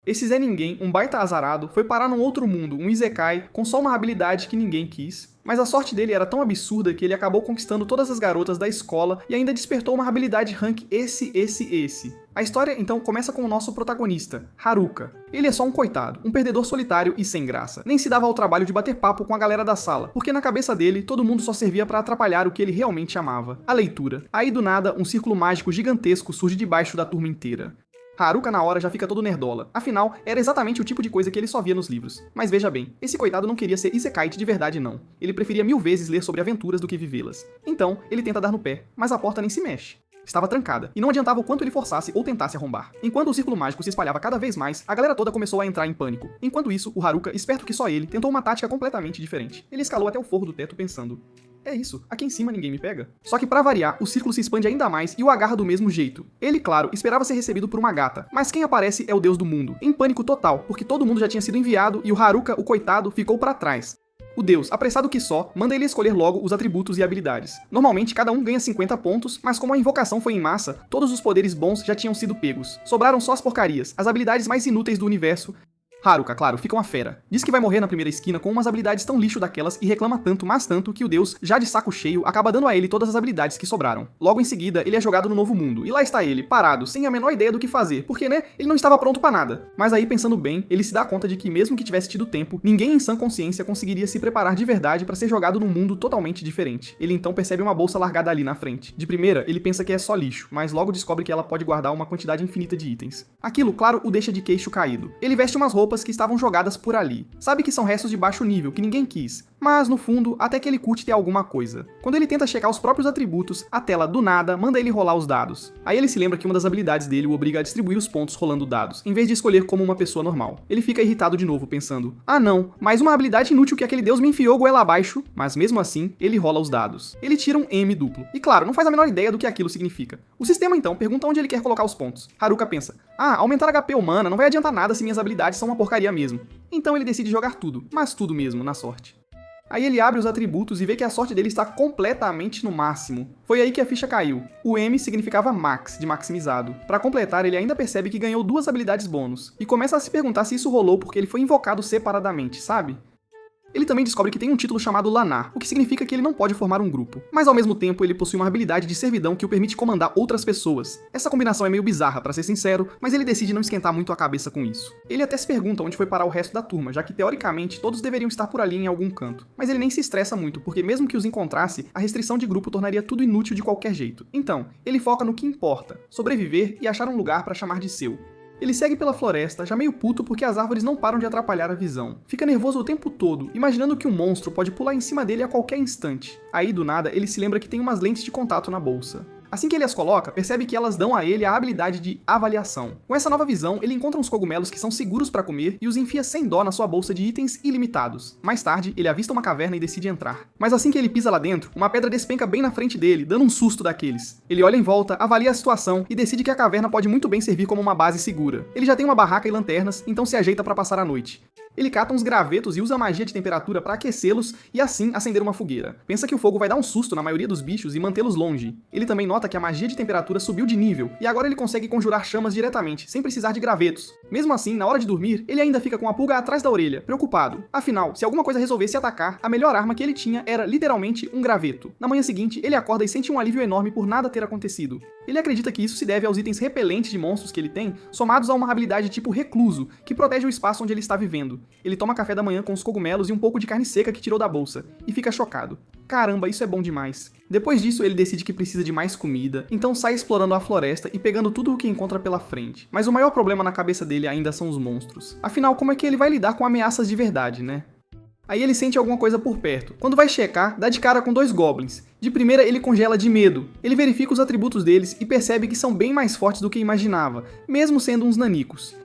Esse Zé Ninguém, um baita azarado, foi parar num outro mundo, um Isekai, com só uma habilidade que ninguém quis. Mas a sorte dele era tão absurda que ele acabou conquistando todas as garotas da escola e ainda despertou uma habilidade rank esse. A história então começa com o nosso protagonista, Haruka. Ele é só um coitado, um perdedor solitário e sem graça. Nem se dava ao trabalho de bater papo com a galera da sala, porque na cabeça dele todo mundo só servia pra atrapalhar o que ele realmente amava, a leitura. Aí do nada, um círculo mágico gigantesco surge debaixo da turma inteira. Haruka na hora já fica todo nerdola, afinal, era exatamente o tipo de coisa que ele só via nos livros. Mas veja bem, esse coitado não queria ser Isekai de verdade não. Ele preferia 1000 vezes ler sobre aventuras do que vivê-las. Então, ele tenta dar no pé, mas a porta nem se mexe. Estava trancada, e não adiantava o quanto ele forçasse ou tentasse arrombar. Enquanto o círculo mágico se espalhava cada vez mais, a galera toda começou a entrar em pânico. Enquanto isso, o Haruka, esperto que só ele, tentou uma tática completamente diferente. Ele escalou até o forro do teto pensando: é isso, aqui em cima ninguém me pega. Só que pra variar, o círculo se expande ainda mais e o agarra do mesmo jeito. Ele, claro, esperava ser recebido por uma gata, mas quem aparece é o deus do mundo, em pânico total, porque todo mundo já tinha sido enviado e o Haruka, o coitado, ficou pra trás. O deus, apressado que só, manda ele escolher logo os atributos e habilidades. Normalmente, cada um ganha 50 pontos, mas como a invocação foi em massa, todos os poderes bons já tinham sido pegos. Sobraram só as porcarias, as habilidades mais inúteis do universo. Haruka, claro, fica uma fera. Diz que vai morrer na primeira esquina com umas habilidades tão lixo daquelas e reclama tanto, mas tanto, que o deus, já de saco cheio, acaba dando a ele todas as habilidades que sobraram. Logo em seguida, ele é jogado no novo mundo, e lá está ele, parado, sem a menor ideia do que fazer, porque, né, ele não estava pronto pra nada. Mas aí, pensando bem, ele se dá conta de que mesmo que tivesse tido tempo, ninguém em sã consciência conseguiria se preparar de verdade pra ser jogado num mundo totalmente diferente. Ele então percebe uma bolsa largada ali na frente. De primeira, ele pensa que é só lixo, mas logo descobre que ela pode guardar uma quantidade infinita de itens. Aquilo, claro, o deixa de queixo caído. Ele veste umas roupas que estavam jogadas por ali. Sabe que são restos de baixo nível, que ninguém quis. Mas, no fundo, até que ele curte ter alguma coisa. Quando ele tenta checar os próprios atributos, a tela, do nada, manda ele rolar os dados. Aí ele se lembra que uma das habilidades dele o obriga a distribuir os pontos rolando dados, em vez de escolher como uma pessoa normal. Ele fica irritado de novo, pensando: ah não, mais uma habilidade inútil que aquele deus me enfiou goela abaixo. Mas mesmo assim, ele rola os dados. Ele tira um M duplo. E claro, não faz a menor ideia do que aquilo significa. O sistema então pergunta onde ele quer colocar os pontos. Haruka pensa: ah, aumentar HP humana não vai adiantar nada se minhas habilidades são uma porcaria mesmo. Então ele decide jogar tudo, mas tudo mesmo, na sorte. Aí ele abre os atributos e vê que a sorte dele está completamente no máximo. Foi aí que a ficha caiu. O M significava max, de maximizado. Para completar, ele ainda percebe que ganhou 2 habilidades bônus, e começa a se perguntar se isso rolou porque ele foi invocado separadamente, sabe? Ele também descobre que tem um título chamado Lanar, o que significa que ele não pode formar um grupo. Mas ao mesmo tempo ele possui uma habilidade de servidão que o permite comandar outras pessoas. Essa combinação é meio bizarra, pra ser sincero, mas ele decide não esquentar muito a cabeça com isso. Ele até se pergunta onde foi parar o resto da turma, já que teoricamente todos deveriam estar por ali em algum canto. Mas ele nem se estressa muito, porque mesmo que os encontrasse, a restrição de grupo tornaria tudo inútil de qualquer jeito. Então, ele foca no que importa: sobreviver e achar um lugar pra chamar de seu. Ele segue pela floresta, já meio puto porque as árvores não param de atrapalhar a visão. Fica nervoso o tempo todo, imaginando que um monstro pode pular em cima dele a qualquer instante. Aí, do nada, ele se lembra que tem umas lentes de contato na bolsa. Assim que ele as coloca, percebe que elas dão a ele a habilidade de avaliação. Com essa nova visão, ele encontra uns cogumelos que são seguros pra comer e os enfia sem dó na sua bolsa de itens ilimitados. Mais tarde, ele avista uma caverna e decide entrar. Mas assim que ele pisa lá dentro, uma pedra despenca bem na frente dele, dando um susto daqueles. Ele olha em volta, avalia a situação e decide que a caverna pode muito bem servir como uma base segura. Ele já tem uma barraca e lanternas, então se ajeita pra passar a noite. Ele cata uns gravetos e usa magia de temperatura para aquecê-los e assim acender uma fogueira. Pensa que o fogo vai dar um susto na maioria dos bichos e mantê-los longe. Ele também nota que a magia de temperatura subiu de nível e agora ele consegue conjurar chamas diretamente, sem precisar de gravetos. Mesmo assim, na hora de dormir, ele ainda fica com a pulga atrás da orelha, preocupado. Afinal, se alguma coisa resolvesse atacar, a melhor arma que ele tinha era literalmente um graveto. Na manhã seguinte, ele acorda e sente um alívio enorme por nada ter acontecido. Ele acredita que isso se deve aos itens repelentes de monstros que ele tem, somados a uma habilidade tipo recluso, que protege o espaço onde ele está vivendo. Ele toma café da manhã com os cogumelos e um pouco de carne seca que tirou da bolsa, e fica chocado. Caramba, isso é bom demais. Depois disso, ele decide que precisa de mais comida, então sai explorando a floresta e pegando tudo o que encontra pela frente. Mas o maior problema na cabeça dele ainda são os monstros. Afinal, como é que ele vai lidar com ameaças de verdade, né? Aí ele sente alguma coisa por perto. Quando vai checar, dá de cara com 2 goblins. De primeira, ele congela de medo. Ele verifica os atributos deles e percebe que são bem mais fortes do que imaginava, mesmo sendo uns nanicos.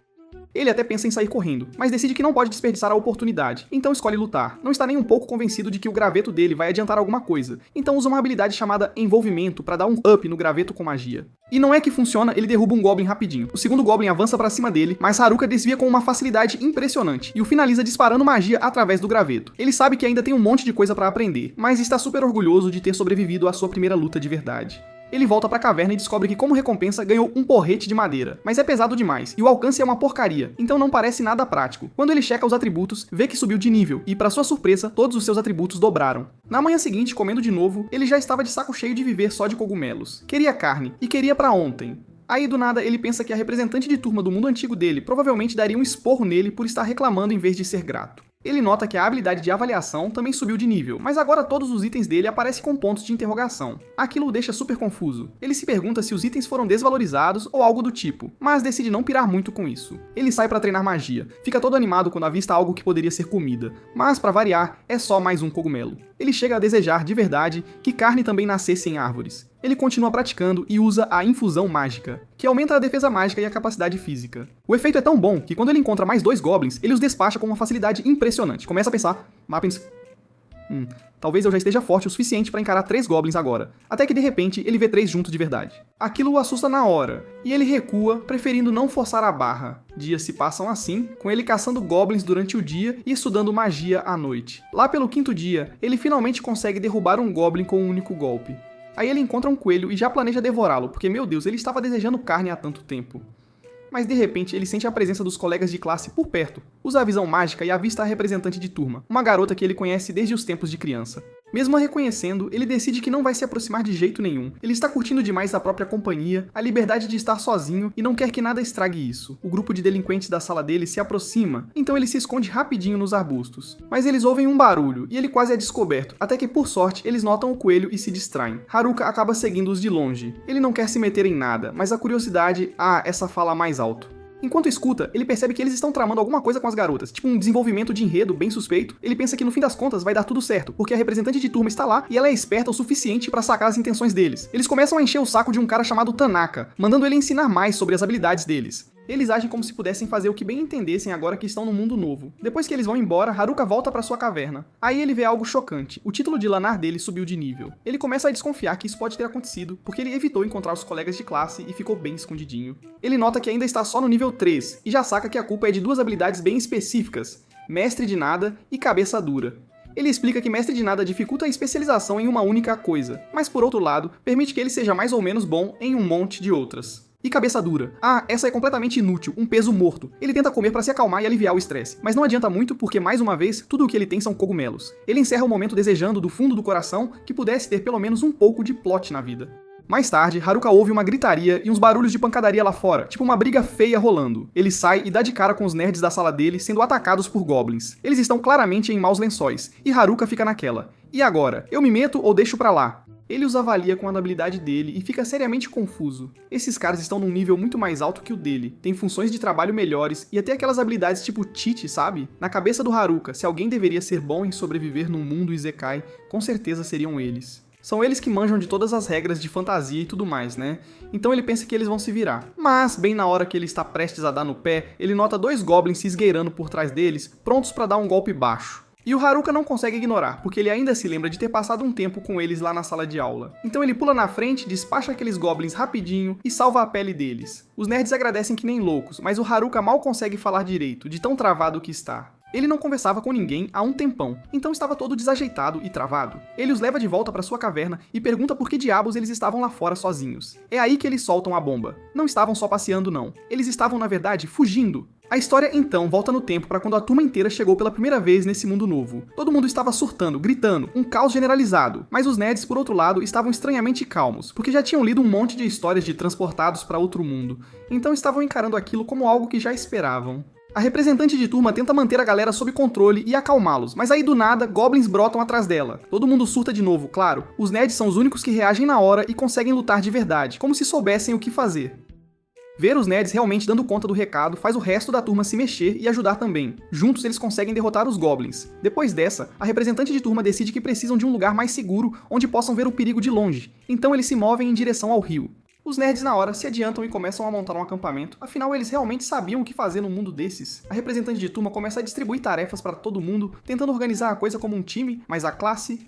Ele até pensa em sair correndo, mas decide que não pode desperdiçar a oportunidade, então escolhe lutar. Não está nem um pouco convencido de que o graveto dele vai adiantar alguma coisa, então usa uma habilidade chamada envolvimento para dar um up no graveto com magia. E não é que funciona, ele derruba um goblin rapidinho. O segundo goblin avança pra cima dele, mas Haruka desvia com uma facilidade impressionante, e o finaliza disparando magia através do graveto. Ele sabe que ainda tem um monte de coisa pra aprender, mas está super orgulhoso de ter sobrevivido à sua primeira luta de verdade. Ele volta pra caverna e descobre que como recompensa ganhou um porrete de madeira, mas é pesado demais, e o alcance é uma porcaria, então não parece nada prático. Quando ele checa os atributos, vê que subiu de nível, e pra sua surpresa, todos os seus atributos dobraram. Na manhã seguinte, comendo de novo, ele já estava de saco cheio de viver só de cogumelos. Queria carne, e queria pra ontem. Aí do nada ele pensa que a representante de turma do mundo antigo dele provavelmente daria um esporro nele por estar reclamando em vez de ser grato. Ele nota que a habilidade de avaliação também subiu de nível, mas agora todos os itens dele aparecem com pontos de interrogação. Aquilo o deixa super confuso. Ele se pergunta se os itens foram desvalorizados ou algo do tipo, mas decide não pirar muito com isso. Ele sai pra treinar magia, fica todo animado quando avista algo que poderia ser comida, mas pra variar, é só mais um cogumelo. Ele chega a desejar, de verdade, que carne também nascesse em árvores. Ele continua praticando e usa a infusão mágica, que aumenta a defesa mágica e a capacidade física. O efeito é tão bom que quando ele encontra mais 2 goblins, ele os despacha com uma facilidade impressionante. Começa a pensar, talvez eu já esteja forte o suficiente para encarar 3 goblins agora, até que de repente ele vê 3 juntos de verdade. Aquilo o assusta na hora, e ele recua, preferindo não forçar a barra. Dias se passam assim, com ele caçando goblins durante o dia e estudando magia à noite. Lá pelo 5º dia, ele finalmente consegue derrubar um goblin com um único golpe. Aí ele encontra um coelho e já planeja devorá-lo, porque, meu Deus, ele estava desejando carne há tanto tempo. Mas de repente ele sente a presença dos colegas de classe por perto, usa a visão mágica e avista a representante de turma, uma garota que ele conhece desde os tempos de criança. Mesmo a reconhecendo, ele decide que não vai se aproximar de jeito nenhum. Ele está curtindo demais a própria companhia, a liberdade de estar sozinho e não quer que nada estrague isso. O grupo de delinquentes da sala dele se aproxima, então ele se esconde rapidinho nos arbustos. Mas eles ouvem um barulho e ele quase é descoberto, até que por sorte eles notam o coelho e se distraem. Haruka acaba seguindo-os de longe. Ele não quer se meter em nada, mas a curiosidade, essa fala mais alto. Enquanto escuta, ele percebe que eles estão tramando alguma coisa com as garotas, tipo um desenvolvimento de enredo bem suspeito. Ele pensa que no fim das contas vai dar tudo certo, porque a representante de turma está lá e ela é esperta o suficiente para sacar as intenções deles. Eles começam a encher o saco de um cara chamado Tanaka, mandando ele ensinar mais sobre as habilidades deles. Eles agem como se pudessem fazer o que bem entendessem agora que estão no mundo novo. Depois que eles vão embora, Haruka volta para sua caverna. Aí ele vê algo chocante. O título de Lanar dele subiu de nível. Ele começa a desconfiar que isso pode ter acontecido, porque ele evitou encontrar os colegas de classe e ficou bem escondidinho. Ele nota que ainda está só no nível 3, e já saca que a culpa é de 2 habilidades bem específicas, Mestre de Nada e Cabeça Dura. Ele explica que Mestre de Nada dificulta a especialização em uma única coisa, mas por outro lado, permite que ele seja mais ou menos bom em um monte de outras. E Cabeça Dura. Essa é completamente inútil, um peso morto. Ele tenta comer para se acalmar e aliviar o estresse, mas não adianta muito porque, mais uma vez, tudo o que ele tem são cogumelos. Ele encerra o momento desejando, do fundo do coração, que pudesse ter pelo menos um pouco de plot na vida. Mais tarde, Haruka ouve uma gritaria e uns barulhos de pancadaria lá fora, tipo uma briga feia rolando. Ele sai e dá de cara com os nerds da sala dele sendo atacados por goblins. Eles estão claramente em maus lençóis, e Haruka fica naquela. E agora? Eu me meto ou deixo pra lá? Ele os avalia com a habilidade dele e fica seriamente confuso. Esses caras estão num nível muito mais alto que o dele, têm funções de trabalho melhores e até aquelas habilidades tipo cheat, sabe? Na cabeça do Haruka, se alguém deveria ser bom em sobreviver num mundo Isekai, com certeza seriam eles. São eles que manjam de todas as regras de fantasia e tudo mais, né? Então ele pensa que eles vão se virar. Mas, bem na hora que ele está prestes a dar no pé, ele nota 2 goblins se esgueirando por trás deles, prontos para dar um golpe baixo. E o Haruka não consegue ignorar, porque ele ainda se lembra de ter passado um tempo com eles lá na sala de aula. Então ele pula na frente, despacha aqueles goblins rapidinho e salva a pele deles. Os nerds agradecem que nem loucos, mas o Haruka mal consegue falar direito, de tão travado que está. Ele não conversava com ninguém há um tempão, então estava todo desajeitado e travado. Ele os leva de volta para sua caverna e pergunta por que diabos eles estavam lá fora sozinhos. É aí que eles soltam a bomba. Não estavam só passeando não, eles estavam na verdade fugindo. A história então volta no tempo para quando a turma inteira chegou pela primeira vez nesse mundo novo. Todo mundo estava surtando, gritando, um caos generalizado, mas os nerds, por outro lado, estavam estranhamente calmos, porque já tinham lido um monte de histórias de transportados para outro mundo, então estavam encarando aquilo como algo que já esperavam. A representante de turma tenta manter a galera sob controle e acalmá-los, mas aí do nada, goblins brotam atrás dela. Todo mundo surta de novo, claro. Os nerds são os únicos que reagem na hora e conseguem lutar de verdade, como se soubessem o que fazer. Ver os nerds realmente dando conta do recado faz o resto da turma se mexer e ajudar também. Juntos eles conseguem derrotar os goblins. Depois dessa, a representante de turma decide que precisam de um lugar mais seguro onde possam ver o perigo de longe, então eles se movem em direção ao rio. Os nerds na hora se adiantam e começam a montar um acampamento, afinal eles realmente sabiam o que fazer num mundo desses. A representante de turma começa a distribuir tarefas para todo mundo, tentando organizar a coisa como um time, mas a classe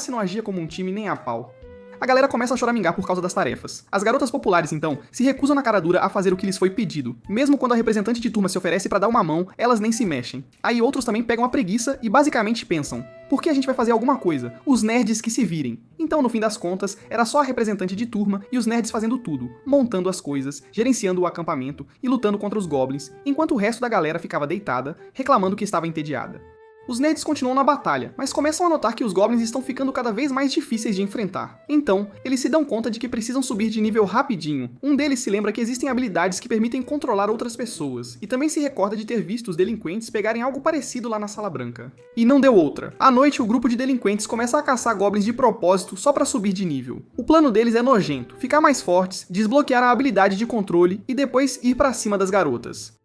não agia como um time nem a pau. a galera começa a choramingar por causa das tarefas. As garotas populares, então, se recusam na cara dura a fazer o que lhes foi pedido. Mesmo quando a representante de turma se oferece pra dar uma mão, elas nem se mexem. Aí outros também pegam a preguiça e basicamente pensam: por que a gente vai fazer alguma coisa? Os nerds que se virem. Então, no fim das contas, era só a representante de turma e os nerds fazendo tudo, montando as coisas, gerenciando o acampamento e lutando contra os goblins, enquanto o resto da galera ficava deitada, reclamando que estava entediada. Os nerds continuam na batalha, mas começam a notar que os goblins estão ficando cada vez mais difíceis de enfrentar. Então, eles se dão conta de que precisam subir de nível rapidinho. Um deles se lembra que existem habilidades que permitem controlar outras pessoas, e também se recorda de ter visto os delinquentes pegarem algo parecido lá na Sala Branca. E não deu outra. À noite, o grupo de delinquentes começa a caçar goblins de propósito só pra subir de nível. O plano deles é nojento: ficar mais fortes, desbloquear a habilidade de controle e depois ir pra cima das garotas.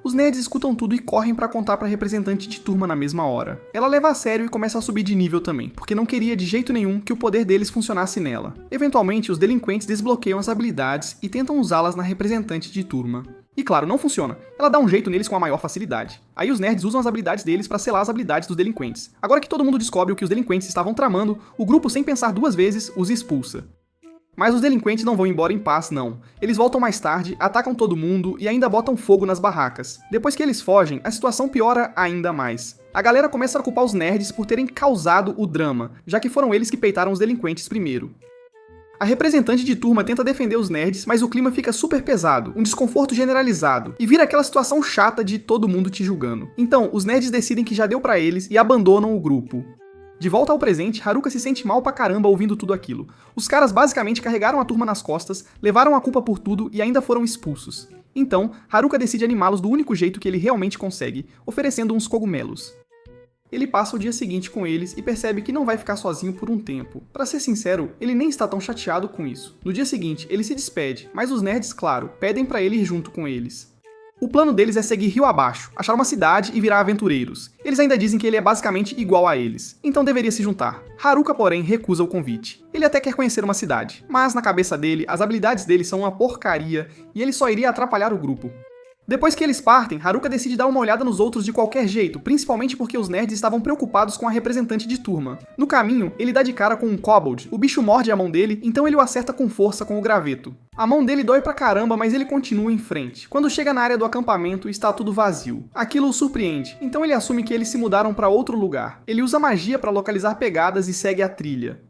Os nerds escutam tudo e correm pra contar pra representante de turma na mesma hora. Ela leva a sério e começa a subir de nível também, porque não queria de jeito nenhum que o poder deles funcionasse nela. Eventualmente, os delinquentes desbloqueiam as habilidades e tentam usá-las na representante de turma. E claro, não funciona. Ela dá um jeito neles com a maior facilidade. Aí os nerds usam as habilidades deles pra selar as habilidades dos delinquentes. Agora que todo mundo descobre o que os delinquentes estavam tramando, o grupo, sem pensar duas vezes, os expulsa. Mas os delinquentes não vão embora em paz, não. Eles voltam mais tarde, atacam todo mundo e ainda botam fogo nas barracas. Depois que eles fogem, a situação piora ainda mais. A galera começa a culpar os nerds por terem causado o drama, já que foram eles que peitaram os delinquentes primeiro. A representante de turma tenta defender os nerds, mas o clima fica super pesado, um desconforto generalizado, e vira aquela situação chata de todo mundo te julgando. Então, os nerds decidem que já deu pra eles e abandonam o grupo. De volta ao presente, Haruka se sente mal pra caramba ouvindo tudo aquilo. Os caras basicamente carregaram a turma nas costas, levaram a culpa por tudo e ainda foram expulsos. Então, Haruka decide animá-los do único jeito que ele realmente consegue, oferecendo uns cogumelos. Ele passa o dia seguinte com eles e percebe que não vai ficar sozinho por um tempo. Pra ser sincero, ele nem está tão chateado com isso. No dia seguinte, ele se despede, mas os nerds, claro, pedem pra ele ir junto com eles. O plano deles é seguir rio abaixo, achar uma cidade e virar aventureiros. Eles ainda dizem que ele é basicamente igual a eles, então deveria se juntar. Haruka, porém, recusa o convite. Ele até quer conhecer uma cidade, mas na cabeça dele, as habilidades dele são uma porcaria e ele só iria atrapalhar o grupo. Depois que eles partem, Haruka decide dar uma olhada nos outros de qualquer jeito, principalmente porque os nerds estavam preocupados com a representante de turma. No caminho, ele dá de cara com um kobold, o bicho morde a mão dele, então ele o acerta com força com o graveto. A mão dele dói pra caramba, mas ele continua em frente. Quando chega na área do acampamento, está tudo vazio. Aquilo o surpreende, então ele assume que eles se mudaram pra outro lugar. Ele usa magia pra localizar pegadas e segue a trilha.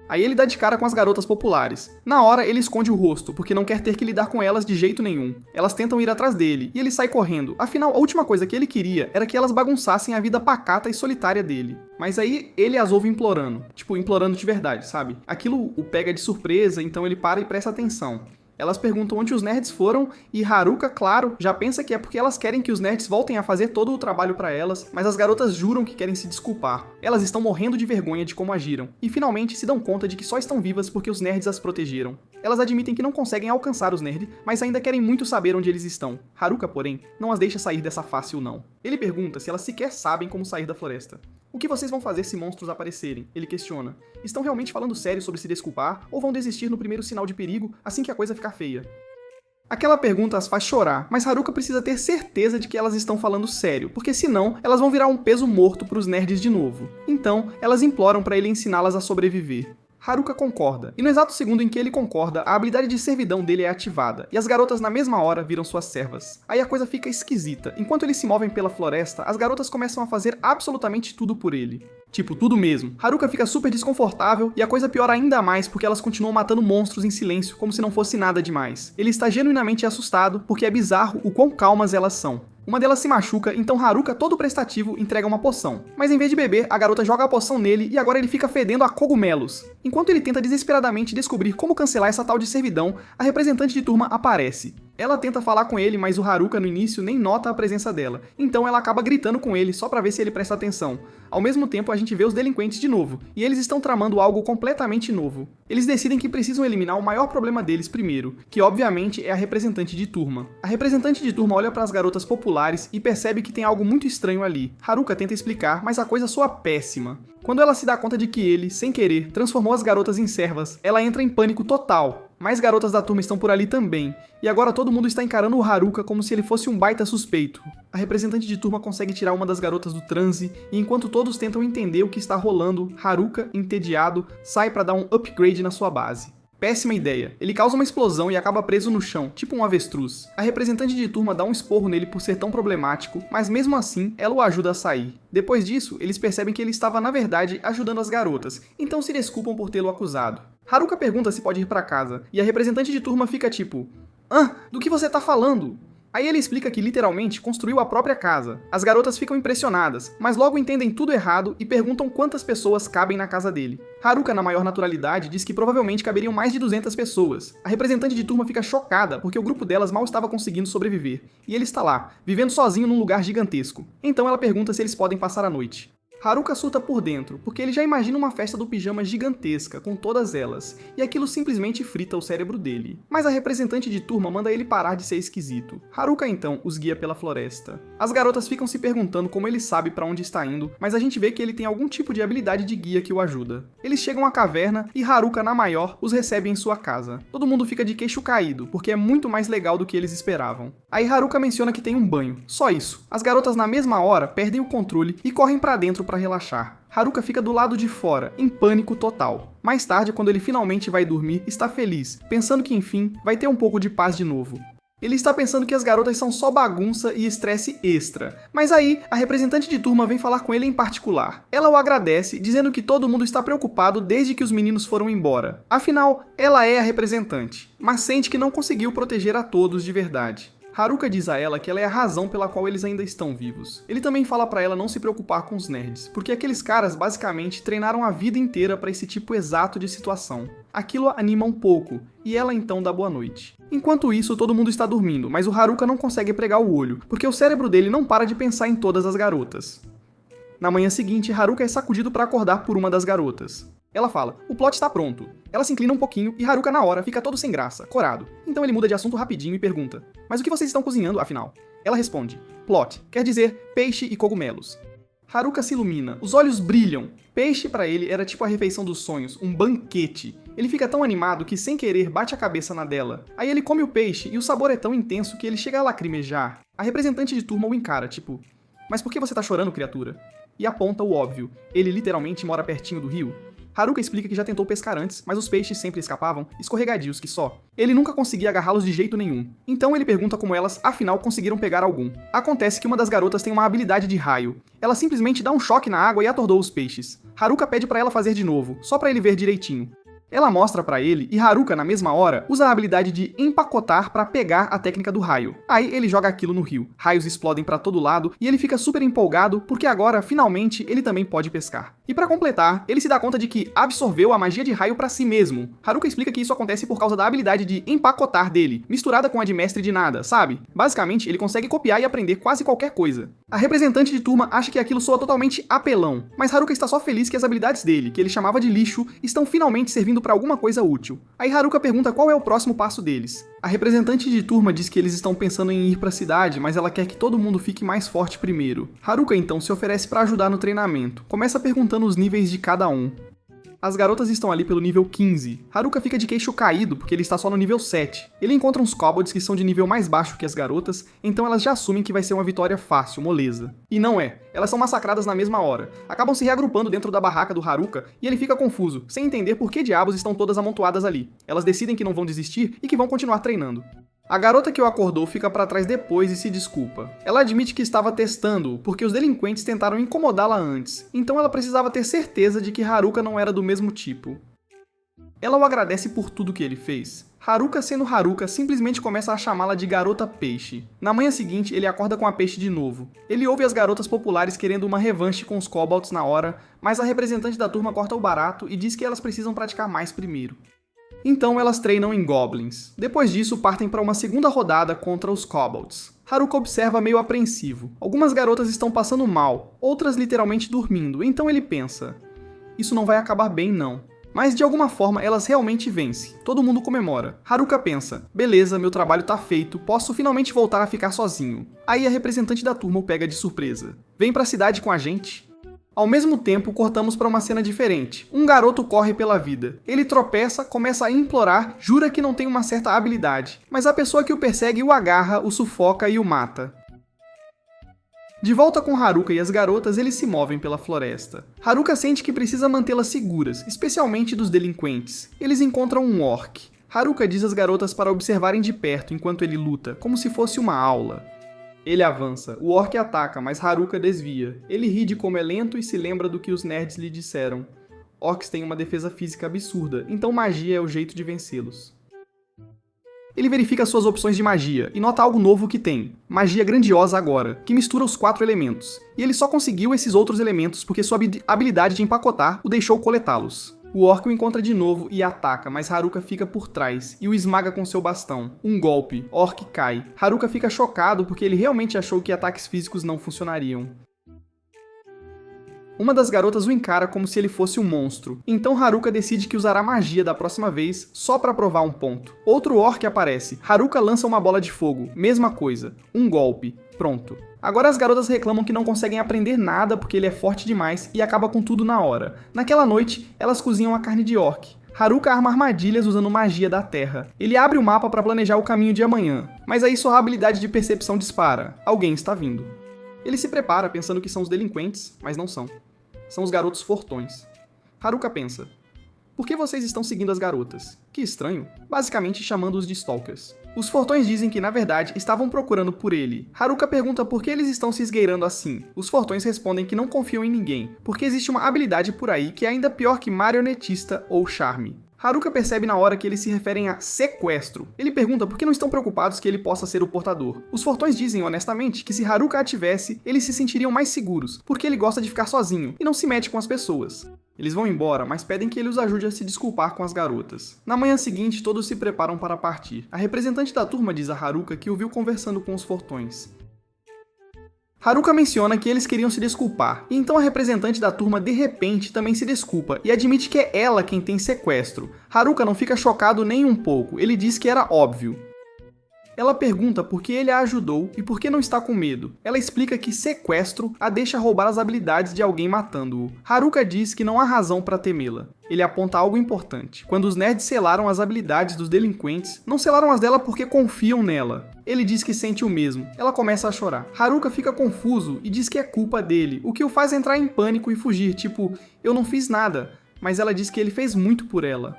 Aí ele dá de cara com as garotas populares. Na hora, ele esconde o rosto, porque não quer ter que lidar com elas de jeito nenhum. Elas tentam ir atrás dele, e ele sai correndo. Afinal, a última coisa que ele queria era que elas bagunçassem a vida pacata e solitária dele. Mas aí, ele as ouve implorando. Tipo, implorando de verdade, sabe? Aquilo o pega de surpresa, então ele para e presta atenção. Elas perguntam onde os nerds foram e Haruka, claro, já pensa que é porque elas querem que os nerds voltem a fazer todo o trabalho pra elas, mas as garotas juram que querem se desculpar. Elas estão morrendo de vergonha de como agiram, e finalmente se dão conta de que só estão vivas porque os nerds as protegeram. Elas admitem que não conseguem alcançar os nerds, mas ainda querem muito saber onde eles estão. Haruka, porém, não as deixa sair dessa fácil não. Ele pergunta se elas sequer sabem como sair da floresta. O que vocês vão fazer se monstros aparecerem? Ele questiona. Estão realmente falando sério sobre se desculpar, ou vão desistir no primeiro sinal de perigo, assim que a coisa ficar feia? Aquela pergunta as faz chorar, mas Haruka precisa ter certeza de que elas estão falando sério, porque senão elas vão virar um peso morto pros nerds de novo. Então, elas imploram pra ele ensiná-las a sobreviver. Haruka concorda, e no exato segundo em que ele concorda, a habilidade de servidão dele é ativada, e as garotas na mesma hora viram suas servas. Aí a coisa fica esquisita. Enquanto eles se movem pela floresta, as garotas começam a fazer absolutamente tudo por ele. Tipo, tudo mesmo. Haruka fica super desconfortável, e a coisa piora ainda mais porque elas continuam matando monstros em silêncio, como se não fosse nada demais. Ele está genuinamente assustado, porque é bizarro o quão calmas elas são. Uma delas se machuca, então Haruka, todo prestativo, entrega uma poção. Mas em vez de beber, a garota joga a poção nele e agora ele fica fedendo a cogumelos. Enquanto ele tenta desesperadamente descobrir como cancelar essa tal de servidão, a representante de turma aparece. Ela tenta falar com ele, mas o Haruka no início nem nota a presença dela, então ela acaba gritando com ele só pra ver se ele presta atenção. Ao mesmo tempo, a gente vê os delinquentes de novo, e eles estão tramando algo completamente novo. Eles decidem que precisam eliminar o maior problema deles primeiro, que obviamente é a representante de turma. A representante de turma olha para as garotas populares e percebe que tem algo muito estranho ali. Haruka tenta explicar, mas a coisa soa péssima. Quando ela se dá conta de que ele, sem querer, transformou as garotas em servas, ela entra em pânico total. Mais garotas da turma estão por ali também, e agora todo mundo está encarando o Haruka como se ele fosse um baita suspeito. A representante de turma consegue tirar uma das garotas do transe, e enquanto todos tentam entender o que está rolando, Haruka, entediado, sai para dar um upgrade na sua base. Péssima ideia. Ele causa uma explosão e acaba preso no chão, tipo um avestruz. A representante de turma dá um esporro nele por ser tão problemático, mas mesmo assim, ela o ajuda a sair. Depois disso, eles percebem que ele estava na verdade ajudando as garotas, então se desculpam por tê-lo acusado. Haruka pergunta se pode ir para casa, e a representante de turma fica tipo: do que você tá falando? Aí ele explica que literalmente construiu a própria casa. As garotas ficam impressionadas, mas logo entendem tudo errado e perguntam quantas pessoas cabem na casa dele. Haruka, na maior naturalidade, diz que provavelmente caberiam mais de 200 pessoas. A representante de turma fica chocada porque o grupo delas mal estava conseguindo sobreviver. E ele está lá, vivendo sozinho num lugar gigantesco. Então ela pergunta se eles podem passar a noite. Haruka surta por dentro, porque ele já imagina uma festa do pijama gigantesca, com todas elas, e aquilo simplesmente frita o cérebro dele. Mas a representante de turma manda ele parar de ser esquisito. Haruka então os guia pela floresta. As garotas ficam se perguntando como ele sabe para onde está indo, mas a gente vê que ele tem algum tipo de habilidade de guia que o ajuda. Eles chegam à caverna e Haruka, na maior, os recebe em sua casa. Todo mundo fica de queixo caído, porque é muito mais legal do que eles esperavam. Aí Haruka menciona que tem um banho. Só isso. As garotas na mesma hora perdem o controle e correm pra dentro para relaxar. Haruka fica do lado de fora, em pânico total. Mais tarde, quando ele finalmente vai dormir, está feliz, pensando que enfim, vai ter um pouco de paz de novo. Ele está pensando que as garotas são só bagunça e estresse extra. Mas aí, a representante de turma vem falar com ele em particular. Ela o agradece, dizendo que todo mundo está preocupado desde que os meninos foram embora. Afinal, ela é a representante, mas sente que não conseguiu proteger a todos de verdade. Haruka diz a ela que ela é a razão pela qual eles ainda estão vivos. Ele também fala pra ela não se preocupar com os nerds, porque aqueles caras basicamente treinaram a vida inteira pra esse tipo exato de situação. Aquilo a anima um pouco, e ela então dá boa noite. Enquanto isso, todo mundo está dormindo, mas o Haruka não consegue pregar o olho, porque o cérebro dele não para de pensar em todas as garotas. Na manhã seguinte, Haruka é sacudido pra acordar por uma das garotas. Ela fala: o plot está pronto. Ela se inclina um pouquinho e Haruka na hora fica todo sem graça, corado. Então ele muda de assunto rapidinho e pergunta: mas o que vocês estão cozinhando, afinal? Ela responde: plot, quer dizer peixe e cogumelos. Haruka se ilumina, os olhos brilham. Peixe pra ele era tipo a refeição dos sonhos, um banquete. Ele fica tão animado que sem querer bate a cabeça na dela. Aí ele come o peixe e o sabor é tão intenso que ele chega a lacrimejar. A representante de turma o encara, tipo: mas por que você tá chorando, criatura? E aponta o óbvio, ele literalmente mora pertinho do rio. Haruka explica que já tentou pescar antes, mas os peixes sempre escapavam, escorregadios que só. Ele nunca conseguia agarrá-los de jeito nenhum. Então ele pergunta como elas, afinal, conseguiram pegar algum. Acontece que uma das garotas tem uma habilidade de raio. Ela simplesmente dá um choque na água e atordoa os peixes. Haruka pede pra ela fazer de novo, só pra ele ver direitinho. Ela mostra pra ele e Haruka, na mesma hora, usa a habilidade de empacotar pra pegar a técnica do raio. Aí ele joga aquilo no rio. Raios explodem pra todo lado e ele fica super empolgado porque agora, finalmente, ele também pode pescar. E pra completar, ele se dá conta de que absorveu a magia de raio pra si mesmo. Haruka explica que isso acontece por causa da habilidade de empacotar dele, misturada com a de mestre de nada, sabe? Basicamente, ele consegue copiar e aprender quase qualquer coisa. A representante de turma acha que aquilo soa totalmente apelão, mas Haruka está só feliz que as habilidades dele, que ele chamava de lixo, estão finalmente servindo para alguma coisa útil. Aí Haruka pergunta qual é o próximo passo deles. A representante de turma diz que eles estão pensando em ir para a cidade, mas ela quer que todo mundo fique mais forte primeiro. Haruka então se oferece para ajudar no treinamento. Começa perguntando os níveis de cada um. As garotas estão ali pelo nível 15. Haruka fica de queixo caído porque ele está só no nível 7. Ele encontra uns kobolds que são de nível mais baixo que as garotas, então elas já assumem que vai ser uma vitória fácil, moleza. E não é. Elas são massacradas na mesma hora. Acabam se reagrupando dentro da barraca do Haruka e ele fica confuso, sem entender por que diabos estão todas amontoadas ali. Elas decidem que não vão desistir e que vão continuar treinando. A garota que o acordou fica pra trás depois e se desculpa. Ela admite que estava testando, porque os delinquentes tentaram incomodá-la antes, então ela precisava ter certeza de que Haruka não era do mesmo tipo. Ela o agradece por tudo que ele fez. Haruka, sendo Haruka, simplesmente começa a chamá-la de Garota Peixe. Na manhã seguinte, ele acorda com a Peixe de novo. Ele ouve as garotas populares querendo uma revanche com os kobolds na hora, mas a representante da turma corta o barato e diz que elas precisam praticar mais primeiro. Então elas treinam em Goblins. Depois disso, partem para uma segunda rodada contra os Kobolds. Haruka observa meio apreensivo. Algumas garotas estão passando mal, outras literalmente dormindo, então ele pensa: isso não vai acabar bem não. Mas de alguma forma elas realmente vencem. Todo mundo comemora. Haruka pensa: beleza, meu trabalho tá feito, posso finalmente voltar a ficar sozinho. Aí a representante da turma o pega de surpresa. Vem pra cidade com a gente? Ao mesmo tempo, cortamos para uma cena diferente. Um garoto corre pela vida. Ele tropeça, começa a implorar, jura que não tem uma certa habilidade. Mas a pessoa que o persegue o agarra, o sufoca e o mata. De volta com Haruka e as garotas, eles se movem pela floresta. Haruka sente que precisa mantê-las seguras, especialmente dos delinquentes. Eles encontram um orc. Haruka diz às garotas para observarem de perto enquanto ele luta, como se fosse uma aula. Ele avança, o orc ataca, mas Haruka desvia. Ele ri de como é lento e se lembra do que os nerds lhe disseram. Orcs têm uma defesa física absurda, então magia é o jeito de vencê-los. Ele verifica suas opções de magia e nota algo novo que tem, magia grandiosa agora, que mistura os 4 elementos. E ele só conseguiu esses outros elementos porque sua habilidade de empacotar o deixou coletá-los. O orc o encontra de novo e ataca, mas Haruka fica por trás e o esmaga com seu bastão. Um golpe, orc cai. Haruka fica chocado porque ele realmente achou que ataques físicos não funcionariam. Uma das garotas o encara como se ele fosse um monstro, então Haruka decide que usará magia da próxima vez só pra provar um ponto. Outro orc aparece, Haruka lança uma bola de fogo, mesma coisa, um golpe, pronto. Agora as garotas reclamam que não conseguem aprender nada porque ele é forte demais e acaba com tudo na hora. Naquela noite, elas cozinham a carne de orc. Haruka arma armadilhas usando magia da terra. Ele abre o mapa para planejar o caminho de amanhã, mas aí sua habilidade de percepção dispara, alguém está vindo. Ele se prepara pensando que são os delinquentes, mas não são. São os garotos fortões. Haruka pensa, por que vocês estão seguindo as garotas? Que estranho, basicamente chamando-os de stalkers. Os fortões dizem que, na verdade, estavam procurando por ele. Haruka pergunta por que eles estão se esgueirando assim. Os fortões respondem que não confiam em ninguém, porque existe uma habilidade por aí que é ainda pior que marionetista ou charme. Haruka percebe na hora que eles se referem a sequestro. Ele pergunta por que não estão preocupados que ele possa ser o portador. Os fortões dizem honestamente que se Haruka a tivesse, eles se sentiriam mais seguros, porque ele gosta de ficar sozinho e não se mete com as pessoas. Eles vão embora, mas pedem que ele os ajude a se desculpar com as garotas. Na manhã seguinte, todos se preparam para partir. A representante da turma diz a Haruka que o viu conversando com os fortões. Haruka menciona que eles queriam se desculpar, e então a representante da turma de repente também se desculpa e admite que é ela quem tem sequestro. Haruka não fica chocado nem um pouco, ele diz que era óbvio. Ela pergunta por que ele a ajudou e por que não está com medo. Ela explica que sequestro a deixa roubar as habilidades de alguém matando-o. Haruka diz que não há razão para temê-la. Ele aponta algo importante. Quando os nerds selaram as habilidades dos delinquentes, não selaram as dela porque confiam nela. Ele diz que sente o mesmo. Ela começa a chorar. Haruka fica confuso e diz que é culpa dele, o que o faz entrar em pânico e fugir, tipo, eu não fiz nada. Mas ela diz que ele fez muito por ela.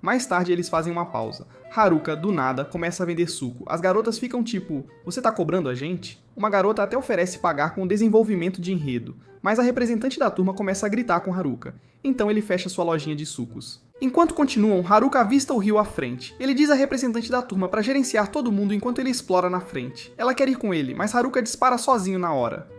Mais tarde eles fazem uma pausa. Haruka, do nada, começa a vender suco. As garotas ficam tipo, você tá cobrando a gente? Uma garota até oferece pagar com o desenvolvimento de enredo, mas a representante da turma começa a gritar com Haruka. Então ele fecha sua lojinha de sucos. Enquanto continuam, Haruka avista o rio à frente. Ele diz à representante da turma para gerenciar todo mundo enquanto ele explora na frente. Ela quer ir com ele, mas Haruka dispara sozinho na hora.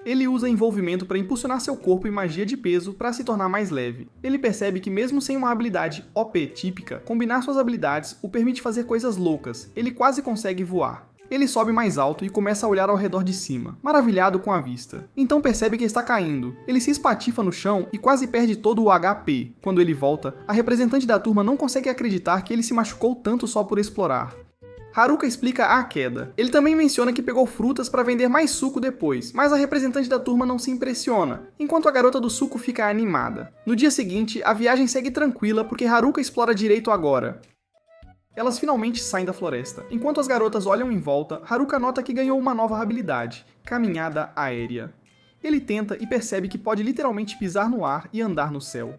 Ele usa envolvimento para impulsionar seu corpo e magia de peso para se tornar mais leve. Ele percebe que mesmo sem uma habilidade OP típica, combinar suas habilidades o permite fazer coisas loucas. Ele quase consegue voar. Ele sobe mais alto e começa a olhar ao redor de cima, maravilhado com a vista. Então percebe que está caindo. Ele se espatifa no chão e quase perde todo o HP. Quando ele volta, a representante da turma não consegue acreditar que ele se machucou tanto só por explorar. Haruka explica a queda. Ele também menciona que pegou frutas para vender mais suco depois, mas a representante da turma não se impressiona, enquanto a garota do suco fica animada. No dia seguinte, a viagem segue tranquila porque Haruka explora direito agora. Elas finalmente saem da floresta. Enquanto as garotas olham em volta, Haruka nota que ganhou uma nova habilidade, caminhada aérea. Ele tenta e percebe que pode literalmente pisar no ar e andar no céu.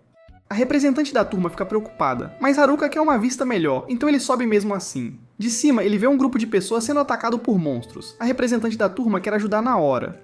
A representante da turma fica preocupada, mas Haruka quer uma vista melhor, então ele sobe mesmo assim. De cima, ele vê um grupo de pessoas sendo atacado por monstros. A representante da turma quer ajudar na hora.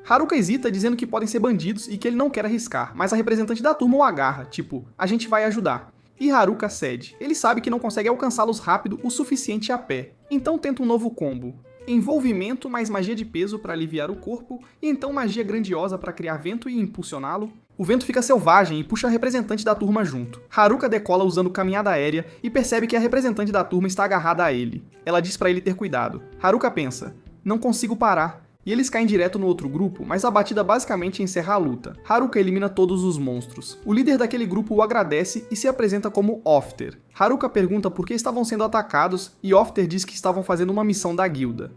Haruka hesita dizendo que podem ser bandidos e que ele não quer arriscar, mas a representante da turma o agarra, tipo, a gente vai ajudar. E Haruka cede. Ele sabe que não consegue alcançá-los rápido o suficiente a pé, então tenta um novo combo. Envolvimento mais magia de peso para aliviar o corpo, e então magia grandiosa para criar vento e impulsioná-lo. O vento fica selvagem e puxa a representante da turma junto. Haruka decola usando caminhada aérea e percebe que a representante da turma está agarrada a ele. Ela diz para ele ter cuidado. Haruka pensa, não consigo parar. E eles caem direto no outro grupo, mas a batida basicamente encerra a luta. Haruka elimina todos os monstros. O líder daquele grupo o agradece e se apresenta como Ofter. Haruka pergunta por que estavam sendo atacados e Ofter diz que estavam fazendo uma missão da guilda.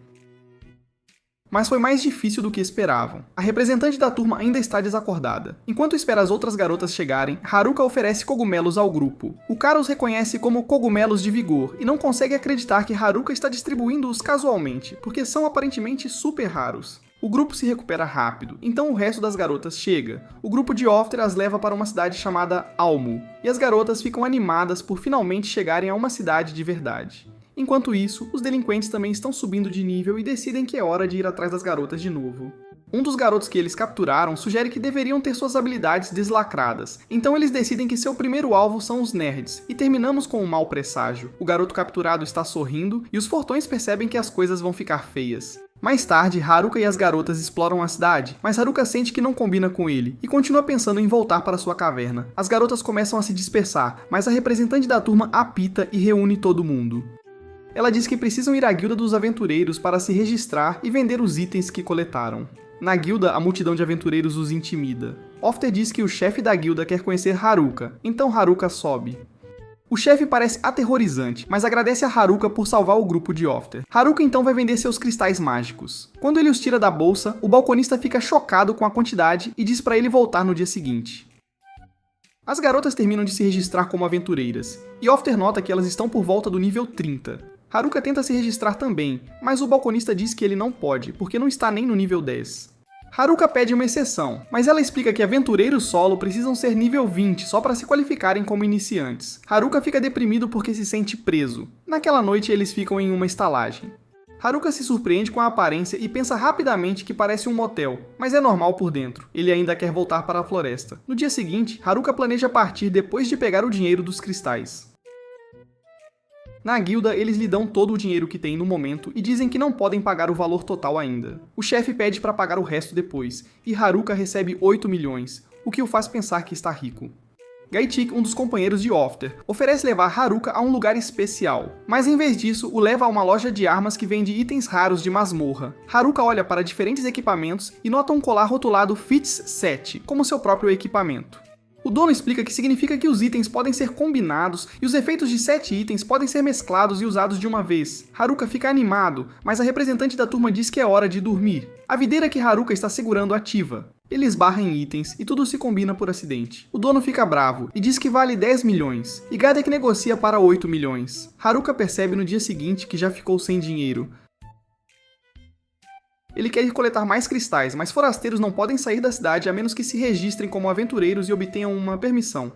mas foi mais difícil do que esperavam. A representante da turma ainda está desacordada. Enquanto espera as outras garotas chegarem, Haruka oferece cogumelos ao grupo. O cara os reconhece como cogumelos de vigor e não consegue acreditar que Haruka está distribuindo-os casualmente, porque são aparentemente super raros. O grupo se recupera rápido, então o resto das garotas chega. O grupo de Ofter as leva para uma cidade chamada Almu, e as garotas ficam animadas por finalmente chegarem a uma cidade de verdade. Enquanto isso, os delinquentes também estão subindo de nível e decidem que é hora de ir atrás das garotas de novo. Um dos garotos que eles capturaram sugere que deveriam ter suas habilidades deslacradas, então eles decidem que seu primeiro alvo são os nerds, e terminamos com um mau presságio. O garoto capturado está sorrindo, e os fortões percebem que as coisas vão ficar feias. Mais tarde, Haruka e as garotas exploram a cidade, mas Haruka sente que não combina com ele, e continua pensando em voltar para sua caverna. As garotas começam a se dispersar, mas a representante da turma apita e reúne todo mundo. Ela diz que precisam ir à guilda dos aventureiros para se registrar e vender os itens que coletaram. Na guilda, a multidão de aventureiros os intimida. Ofter diz que o chefe da guilda quer conhecer Haruka, então Haruka sobe. O chefe parece aterrorizante, mas agradece a Haruka por salvar o grupo de Ofter. Haruka então vai vender seus cristais mágicos. Quando ele os tira da bolsa, o balconista fica chocado com a quantidade e diz para ele voltar no dia seguinte. As garotas terminam de se registrar como aventureiras, e Ofter nota que elas estão por volta do nível 30. Haruka tenta se registrar também, mas o balconista diz que ele não pode, porque não está nem no nível 10. Haruka pede uma exceção, mas ela explica que aventureiros solo precisam ser nível 20 só para se qualificarem como iniciantes. Haruka fica deprimido porque se sente preso. Naquela noite eles ficam em uma estalagem. Haruka se surpreende com a aparência e pensa rapidamente que parece um motel, mas é normal por dentro. Ele ainda quer voltar para a floresta. No dia seguinte, Haruka planeja partir depois de pegar o dinheiro dos cristais. Na guilda, eles lhe dão todo o dinheiro que tem no momento e dizem que não podem pagar o valor total ainda. O chefe pede para pagar o resto depois, e Haruka recebe 8 milhões, o que o faz pensar que está rico. Gaichik, um dos companheiros de Ofter, oferece levar Haruka a um lugar especial, mas em vez disso, o leva a uma loja de armas que vende itens raros de masmorra. Haruka olha para diferentes equipamentos e nota um colar rotulado Fits 7, como seu próprio equipamento. O dono explica que significa que os itens podem ser combinados e os efeitos de 7 itens podem ser mesclados e usados de uma vez. Haruka fica animado, mas a representante da turma diz que é hora de dormir. A videira que Haruka está segurando ativa. Ele esbarra em itens e tudo se combina por acidente. O dono fica bravo e diz que vale 10 milhões, e Gadek negocia para 8 milhões. Haruka percebe no dia seguinte que já ficou sem dinheiro. Ele quer ir coletar mais cristais, mas forasteiros não podem sair da cidade a menos que se registrem como aventureiros e obtenham uma permissão.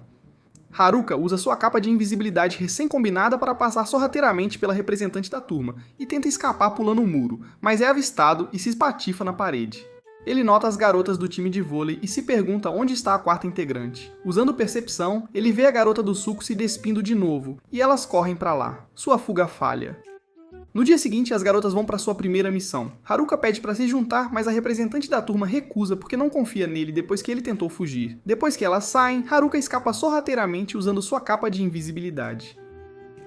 Haruka usa sua capa de invisibilidade recém-combinada para passar sorrateiramente pela representante da turma e tenta escapar pulando um muro, mas é avistado e se espatifa na parede. Ele nota as garotas do time de vôlei e se pergunta onde está a quarta integrante. Usando percepção, ele vê a garota do suco se despindo de novo, e elas correm para lá. Sua fuga falha. No dia seguinte, as garotas vão para sua primeira missão. Haruka pede para se juntar, mas a representante da turma recusa porque não confia nele depois que ele tentou fugir. Depois que elas saem, Haruka escapa sorrateiramente usando sua capa de invisibilidade.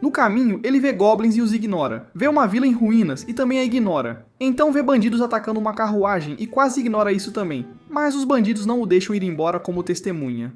No caminho, ele vê goblins e os ignora. Vê uma vila em ruínas e também a ignora. Então vê bandidos atacando uma carruagem e quase ignora isso também. Mas os bandidos não o deixam ir embora como testemunha.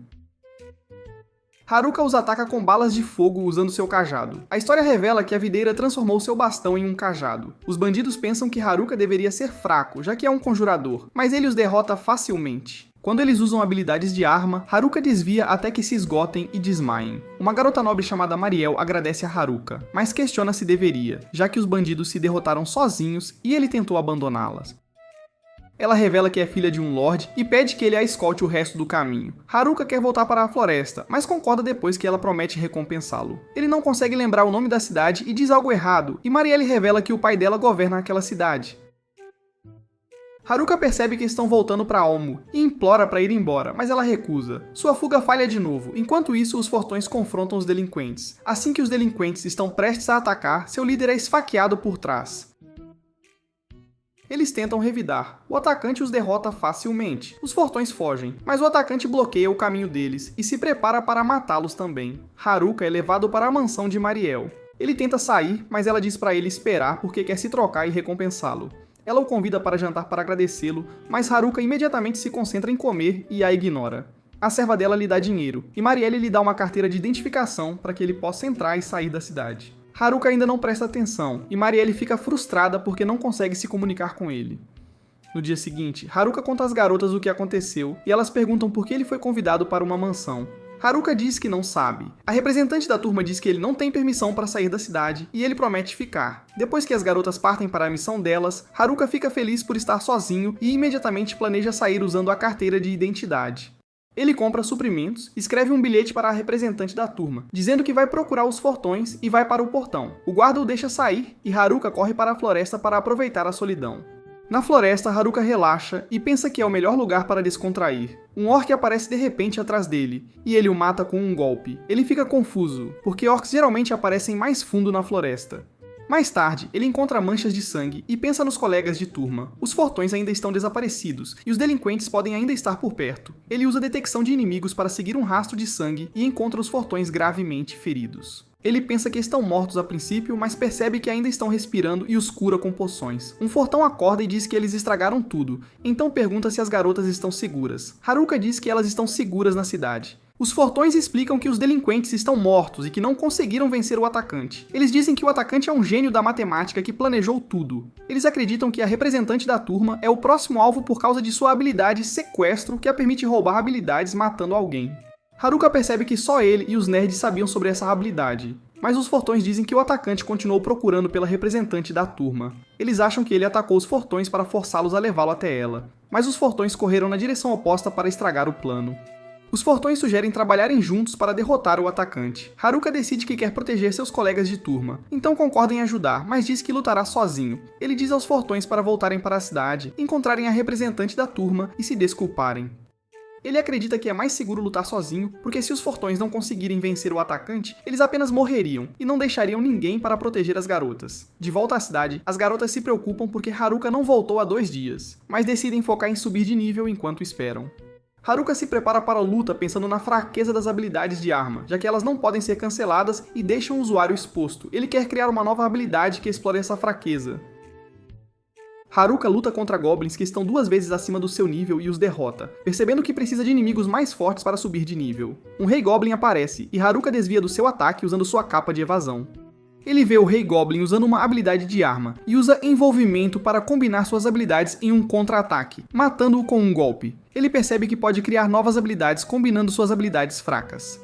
Haruka os ataca com balas de fogo usando seu cajado. A história revela que a videira transformou seu bastão em um cajado. Os bandidos pensam que Haruka deveria ser fraco, já que é um conjurador, mas ele os derrota facilmente. Quando eles usam habilidades de arma, Haruka desvia até que se esgotem e desmaiem. Uma garota nobre chamada Mariel agradece a Haruka, mas questiona se deveria, já que os bandidos se derrotaram sozinhos e ele tentou abandoná-las. Ela revela que é filha de um lorde e pede que ele a escolte o resto do caminho. Haruka quer voltar para a floresta, mas concorda depois que ela promete recompensá-lo. Ele não consegue lembrar o nome da cidade e diz algo errado, e Marielle revela que o pai dela governa aquela cidade. Haruka percebe que estão voltando para Almu e implora para ir embora, mas ela recusa. Sua fuga falha de novo, enquanto isso os fortões confrontam os delinquentes. Assim que os delinquentes estão prestes a atacar, seu líder é esfaqueado por trás. Eles tentam revidar. O atacante os derrota facilmente. Os fortões fogem, mas o atacante bloqueia o caminho deles e se prepara para matá-los também. Haruka é levado para a mansão de Mariel. Ele tenta sair, mas ela diz para ele esperar porque quer se trocar e recompensá-lo. Ela o convida para jantar para agradecê-lo, mas Haruka imediatamente se concentra em comer e a ignora. A serva dela lhe dá dinheiro, e Marielle lhe dá uma carteira de identificação para que ele possa entrar e sair da cidade. Haruka ainda não presta atenção, e Marielle fica frustrada porque não consegue se comunicar com ele. No dia seguinte, Haruka conta às garotas o que aconteceu e elas perguntam por que ele foi convidado para uma mansão. Haruka diz que não sabe. A representante da turma diz que ele não tem permissão para sair da cidade e ele promete ficar. Depois que as garotas partem para a missão delas, Haruka fica feliz por estar sozinho e imediatamente planeja sair usando a carteira de identidade. Ele compra suprimentos, escreve um bilhete para a representante da turma, dizendo que vai procurar os fortões e vai para o portão. O guarda o deixa sair e Haruka corre para a floresta para aproveitar a solidão. Na floresta, Haruka relaxa e pensa que é o melhor lugar para descontrair. Um orc aparece de repente atrás dele, e ele o mata com um golpe. Ele fica confuso, porque orcs geralmente aparecem mais fundo na floresta. Mais tarde, ele encontra manchas de sangue e pensa nos colegas de turma. Os fortões ainda estão desaparecidos, e os delinquentes podem ainda estar por perto. Ele usa detecção de inimigos para seguir um rastro de sangue e encontra os fortões gravemente feridos. Ele pensa que estão mortos a princípio, mas percebe que ainda estão respirando e os cura com poções. Um fortão acorda e diz que eles estragaram tudo, então pergunta se as garotas estão seguras. Haruka diz que elas estão seguras na cidade. Os fortões explicam que os delinquentes estão mortos e que não conseguiram vencer o atacante. Eles dizem que o atacante é um gênio da matemática que planejou tudo. Eles acreditam que a representante da turma é o próximo alvo por causa de sua habilidade sequestro que a permite roubar habilidades matando alguém. Haruka percebe que só ele e os nerds sabiam sobre essa habilidade, mas os fortões dizem que o atacante continuou procurando pela representante da turma. Eles acham que ele atacou os fortões para forçá-los a levá-lo até ela, mas os fortões correram na direção oposta para estragar o plano. Os fortões sugerem trabalharem juntos para derrotar o atacante. Haruka decide que quer proteger seus colegas de turma, então concorda em ajudar, mas diz que lutará sozinho. Ele diz aos fortões para voltarem para a cidade, encontrarem a representante da turma e se desculparem. Ele acredita que é mais seguro lutar sozinho, porque se os fortões não conseguirem vencer o atacante, eles apenas morreriam, e não deixariam ninguém para proteger as garotas. De volta à cidade, as garotas se preocupam porque Haruka não voltou há 2 dias, mas decidem focar em subir de nível enquanto esperam. Haruka se prepara para a luta pensando na fraqueza das habilidades de arma, já que elas não podem ser canceladas e deixam o usuário exposto. Ele quer criar uma nova habilidade que explore essa fraqueza. Haruka luta contra goblins que estão 2 vezes acima do seu nível e os derrota, percebendo que precisa de inimigos mais fortes para subir de nível. Um Rei Goblin aparece, e Haruka desvia do seu ataque usando sua capa de evasão. Ele vê o Rei Goblin usando uma habilidade de arma, e usa envolvimento para combinar suas habilidades em um contra-ataque, matando-o com um golpe. Ele percebe que pode criar novas habilidades combinando suas habilidades fracas.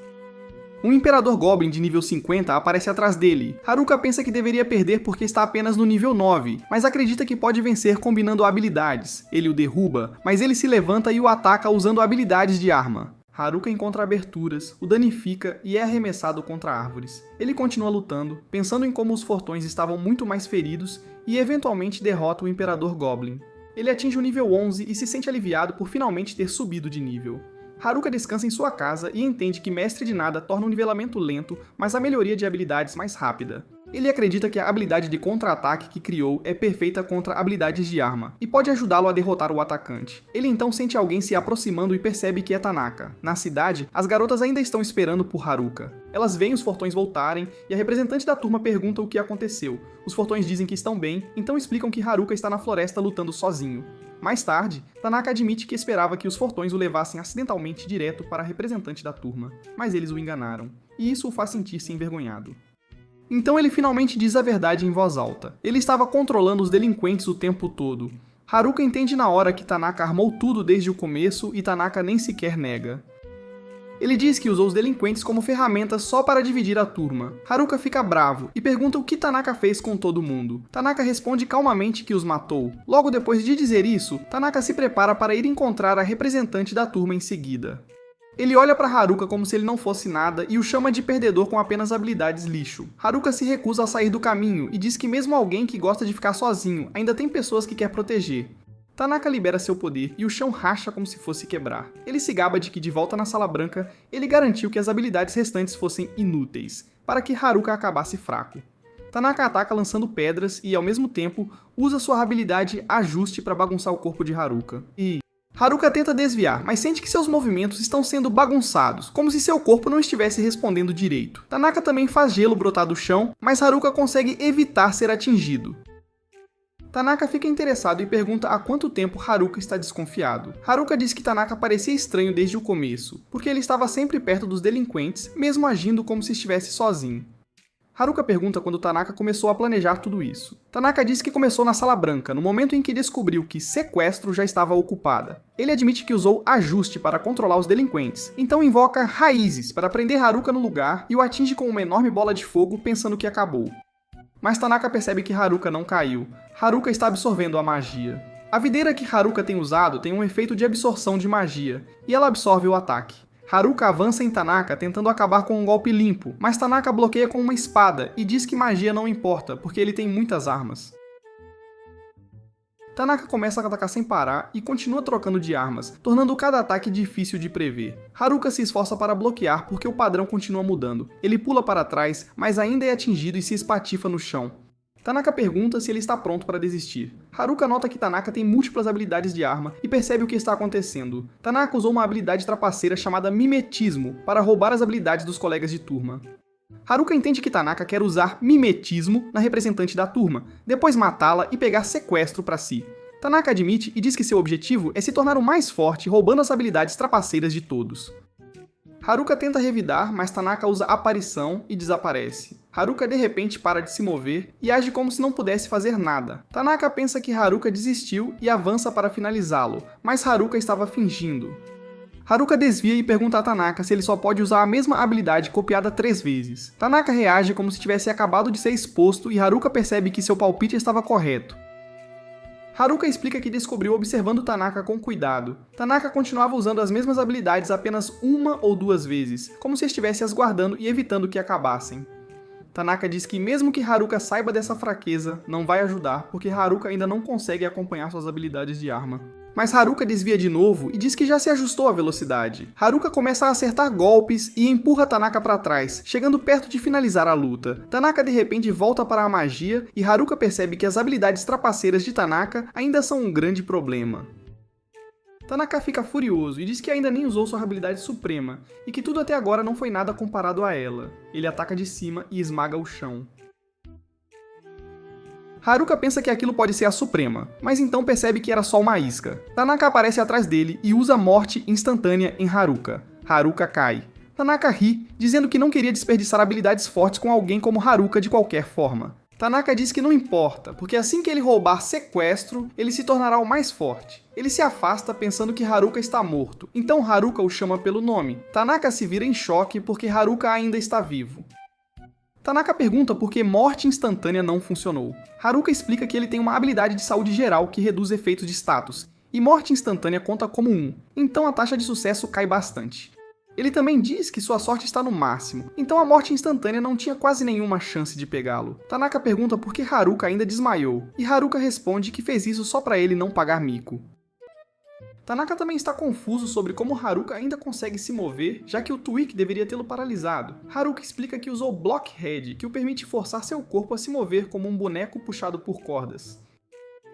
Um Imperador Goblin de nível 50 aparece atrás dele. Haruka pensa que deveria perder porque está apenas no nível 9, mas acredita que pode vencer combinando habilidades. Ele o derruba, mas ele se levanta e o ataca usando habilidades de arma. Haruka encontra aberturas, o danifica e é arremessado contra árvores. Ele continua lutando, pensando em como os fortões estavam muito mais feridos e eventualmente derrota o Imperador Goblin. Ele atinge o nível 11 e se sente aliviado por finalmente ter subido de nível. Haruka descansa em sua casa e entende que Mestre de Nada torna o nivelamento lento, mas a melhoria de habilidades mais rápida. Ele acredita que a habilidade de contra-ataque que criou é perfeita contra habilidades de arma, e pode ajudá-lo a derrotar o atacante. Ele então sente alguém se aproximando e percebe que é Tanaka. Na cidade, as garotas ainda estão esperando por Haruka. Elas veem os fortões voltarem, e a representante da turma pergunta o que aconteceu. Os fortões dizem que estão bem, então explicam que Haruka está na floresta lutando sozinho. Mais tarde, Tanaka admite que esperava que os fortões o levassem acidentalmente direto para a representante da turma, mas eles o enganaram, e isso o faz sentir-se envergonhado. Então ele finalmente diz a verdade em voz alta. Ele estava controlando os delinquentes o tempo todo. Haruka entende na hora que Tanaka armou tudo desde o começo e Tanaka nem sequer nega. Ele diz que usou os delinquentes como ferramentas só para dividir a turma. Haruka fica bravo e pergunta o que Tanaka fez com todo mundo. Tanaka responde calmamente que os matou. Logo depois de dizer isso, Tanaka se prepara para ir encontrar a representante da turma em seguida. Ele olha para Haruka como se ele não fosse nada e o chama de perdedor com apenas habilidades lixo. Haruka se recusa a sair do caminho e diz que mesmo alguém que gosta de ficar sozinho ainda tem pessoas que quer proteger. Tanaka libera seu poder e o chão racha como se fosse quebrar. Ele se gaba de que de volta na Sala Branca, ele garantiu que as habilidades restantes fossem inúteis, para que Haruka acabasse fraco. Tanaka ataca lançando pedras e, ao mesmo tempo, usa sua habilidade Ajuste para bagunçar o corpo de Haruka. Haruka tenta desviar, mas sente que seus movimentos estão sendo bagunçados, como se seu corpo não estivesse respondendo direito. Tanaka também faz gelo brotar do chão, mas Haruka consegue evitar ser atingido. Tanaka fica interessado e pergunta há quanto tempo Haruka está desconfiado. Haruka diz que Tanaka parecia estranho desde o começo, porque ele estava sempre perto dos delinquentes, mesmo agindo como se estivesse sozinho. Haruka pergunta quando Tanaka começou a planejar tudo isso. Tanaka diz que começou na Sala Branca, no momento em que descobriu que sequestro já estava ocupada. Ele admite que usou ajuste para controlar os delinquentes, então invoca raízes para prender Haruka no lugar e o atinge com uma enorme bola de fogo pensando que acabou. Mas Tanaka percebe que Haruka não caiu. Haruka está absorvendo a magia. A videira que Haruka tem usado tem um efeito de absorção de magia, e ela absorve o ataque. Haruka avança em Tanaka tentando acabar com um golpe limpo, mas Tanaka bloqueia com uma espada e diz que magia não importa, porque ele tem muitas armas. Tanaka começa a atacar sem parar e continua trocando de armas, tornando cada ataque difícil de prever. Haruka se esforça para bloquear porque o padrão continua mudando. Ele pula para trás, mas ainda é atingido e se espatifa no chão. Tanaka pergunta se ele está pronto para desistir. Haruka nota que Tanaka tem múltiplas habilidades de arma e percebe o que está acontecendo. Tanaka usou uma habilidade trapaceira chamada mimetismo para roubar as habilidades dos colegas de turma. Haruka entende que Tanaka quer usar mimetismo na representante da turma, depois matá-la e pegar sequestro para si. Tanaka admite e diz que seu objetivo é se tornar o mais forte, roubando as habilidades trapaceiras de todos. Haruka tenta revidar, mas Tanaka usa aparição e desaparece. Haruka de repente para de se mover e age como se não pudesse fazer nada. Tanaka pensa que Haruka desistiu e avança para finalizá-lo, mas Haruka estava fingindo. Haruka desvia e pergunta a Tanaka se ele só pode usar a mesma habilidade copiada 3 vezes. Tanaka reage como se tivesse acabado de ser exposto e Haruka percebe que seu palpite estava correto. Haruka explica que descobriu observando Tanaka com cuidado. Tanaka continuava usando as mesmas habilidades apenas 1 ou 2 vezes, como se estivesse as guardando e evitando que acabassem. Tanaka diz que mesmo que Haruka saiba dessa fraqueza, não vai ajudar, porque Haruka ainda não consegue acompanhar suas habilidades de arma. Mas Haruka desvia de novo e diz que já se ajustou à velocidade. Haruka começa a acertar golpes e empurra Tanaka para trás, chegando perto de finalizar a luta. Tanaka de repente volta para a magia e Haruka percebe que as habilidades trapaceiras de Tanaka ainda são um grande problema. Tanaka fica furioso e diz que ainda nem usou sua habilidade suprema, e que tudo até agora não foi nada comparado a ela. Ele ataca de cima e esmaga o chão. Haruka pensa que aquilo pode ser a Suprema, mas então percebe que era só uma isca. Tanaka aparece atrás dele e usa morte instantânea em Haruka. Haruka cai. Tanaka ri, dizendo que não queria desperdiçar habilidades fortes com alguém como Haruka de qualquer forma. Tanaka diz que não importa, porque assim que ele roubar sequestro, ele se tornará o mais forte. Ele se afasta pensando que Haruka está morto, então Haruka o chama pelo nome. Tanaka se vira em choque porque Haruka ainda está vivo. Tanaka pergunta por que morte instantânea não funcionou. Haruka explica que ele tem uma habilidade de saúde geral que reduz efeitos de status, e morte instantânea conta como 1, então a taxa de sucesso cai bastante. Ele também diz que sua sorte está no máximo, então a morte instantânea não tinha quase nenhuma chance de pegá-lo. Tanaka pergunta por que Haruka ainda desmaiou, e Haruka responde que fez isso só para ele não pagar mico. Tanaka também está confuso sobre como Haruka ainda consegue se mover, já que o Tweak deveria tê-lo paralisado. Haruka explica que usou Blockhead, que o permite forçar seu corpo a se mover como um boneco puxado por cordas.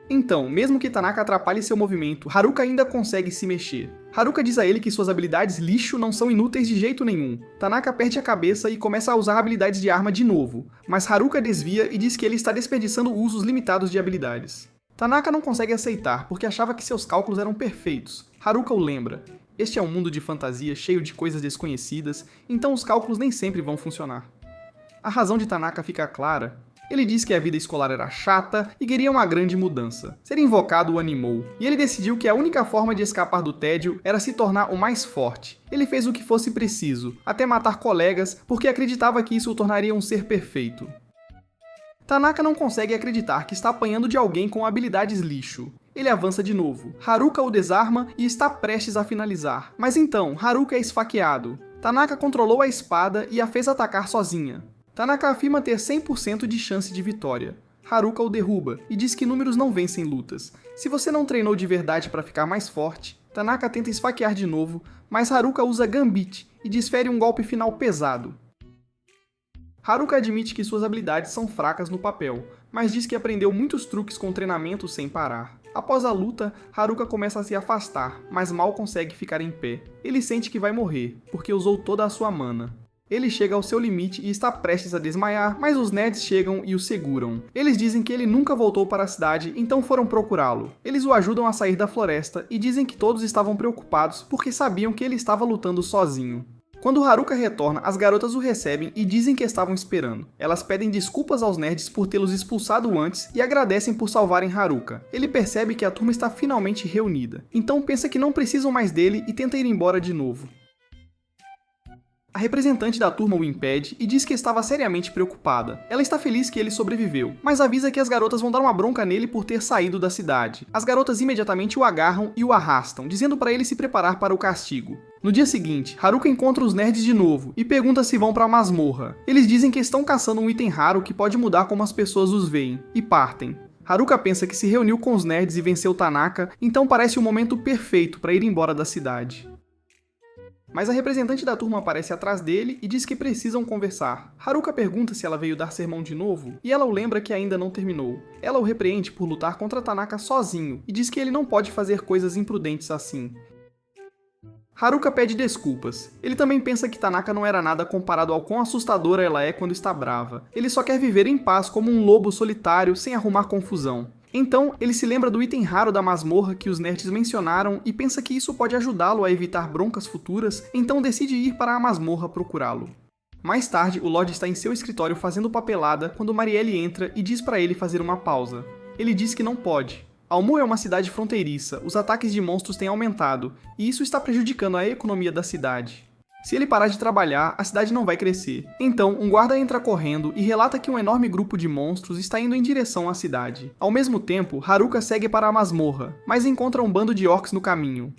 Então, mesmo que Tanaka atrapalhe seu movimento, Haruka ainda consegue se mexer. Haruka diz a ele que suas habilidades lixo não são inúteis de jeito nenhum. Tanaka perde a cabeça e começa a usar habilidades de arma de novo, mas Haruka desvia e diz que ele está desperdiçando usos limitados de habilidades. Tanaka não consegue aceitar, porque achava que seus cálculos eram perfeitos. Haruka o lembra. Este é um mundo de fantasia cheio de coisas desconhecidas, então os cálculos nem sempre vão funcionar. A razão de Tanaka fica clara. Ele diz que a vida escolar era chata e queria uma grande mudança. Ser invocado o animou, e ele decidiu que a única forma de escapar do tédio era se tornar o mais forte. Ele fez o que fosse preciso, até matar colegas, porque acreditava que isso o tornaria um ser perfeito. Tanaka não consegue acreditar que está apanhando de alguém com habilidades lixo. Ele avança de novo. Haruka o desarma e está prestes a finalizar. Mas então, Haruka é esfaqueado. Tanaka controlou a espada e a fez atacar sozinha. Tanaka afirma ter 100% de chance de vitória. Haruka o derruba e diz que números não vencem lutas. Se você não treinou de verdade para ficar mais forte, Tanaka tenta esfaquear de novo, mas Haruka usa Gambit e desfere um golpe final pesado. Haruka admite que suas habilidades são fracas no papel, mas diz que aprendeu muitos truques com treinamento sem parar. Após a luta, Haruka começa a se afastar, mas mal consegue ficar em pé. Ele sente que vai morrer, porque usou toda a sua mana. Ele chega ao seu limite e está prestes a desmaiar, mas os nerds chegam e o seguram. Eles dizem que ele nunca voltou para a cidade, então foram procurá-lo. Eles o ajudam a sair da floresta e dizem que todos estavam preocupados porque sabiam que ele estava lutando sozinho. Quando Haruka retorna, as garotas o recebem e dizem que estavam esperando. Elas pedem desculpas aos nerds por tê-los expulsado antes e agradecem por salvarem Haruka. Ele percebe que a turma está finalmente reunida, então pensa que não precisam mais dele e tenta ir embora de novo. A representante da turma o impede e diz que estava seriamente preocupada. Ela está feliz que ele sobreviveu, mas avisa que as garotas vão dar uma bronca nele por ter saído da cidade. As garotas imediatamente o agarram e o arrastam, dizendo para ele se preparar para o castigo. No dia seguinte, Haruka encontra os nerds de novo e pergunta se vão para a masmorra. Eles dizem que estão caçando um item raro que pode mudar como as pessoas os veem, e partem. Haruka pensa que se reuniu com os nerds e venceu Tanaka, então parece o momento perfeito para ir embora da cidade. Mas a representante da turma aparece atrás dele e diz que precisam conversar. Haruka pergunta se ela veio dar sermão de novo, e ela o lembra que ainda não terminou. Ela o repreende por lutar contra Tanaka sozinho, e diz que ele não pode fazer coisas imprudentes assim. Haruka pede desculpas. Ele também pensa que Tanaka não era nada comparado ao quão assustadora ela é quando está brava. Ele só quer viver em paz como um lobo solitário sem arrumar confusão. Então, ele se lembra do item raro da masmorra que os nerds mencionaram e pensa que isso pode ajudá-lo a evitar broncas futuras, então decide ir para a masmorra procurá-lo. Mais tarde, o Lorde está em seu escritório fazendo papelada quando Marielle entra e diz para ele fazer uma pausa. Ele diz que não pode. Almu é uma cidade fronteiriça, os ataques de monstros têm aumentado, e isso está prejudicando a economia da cidade. Se ele parar de trabalhar, a cidade não vai crescer. Então, um guarda entra correndo e relata que um enorme grupo de monstros está indo em direção à cidade. Ao mesmo tempo, Haruka segue para a masmorra, mas encontra um bando de orcs no caminho.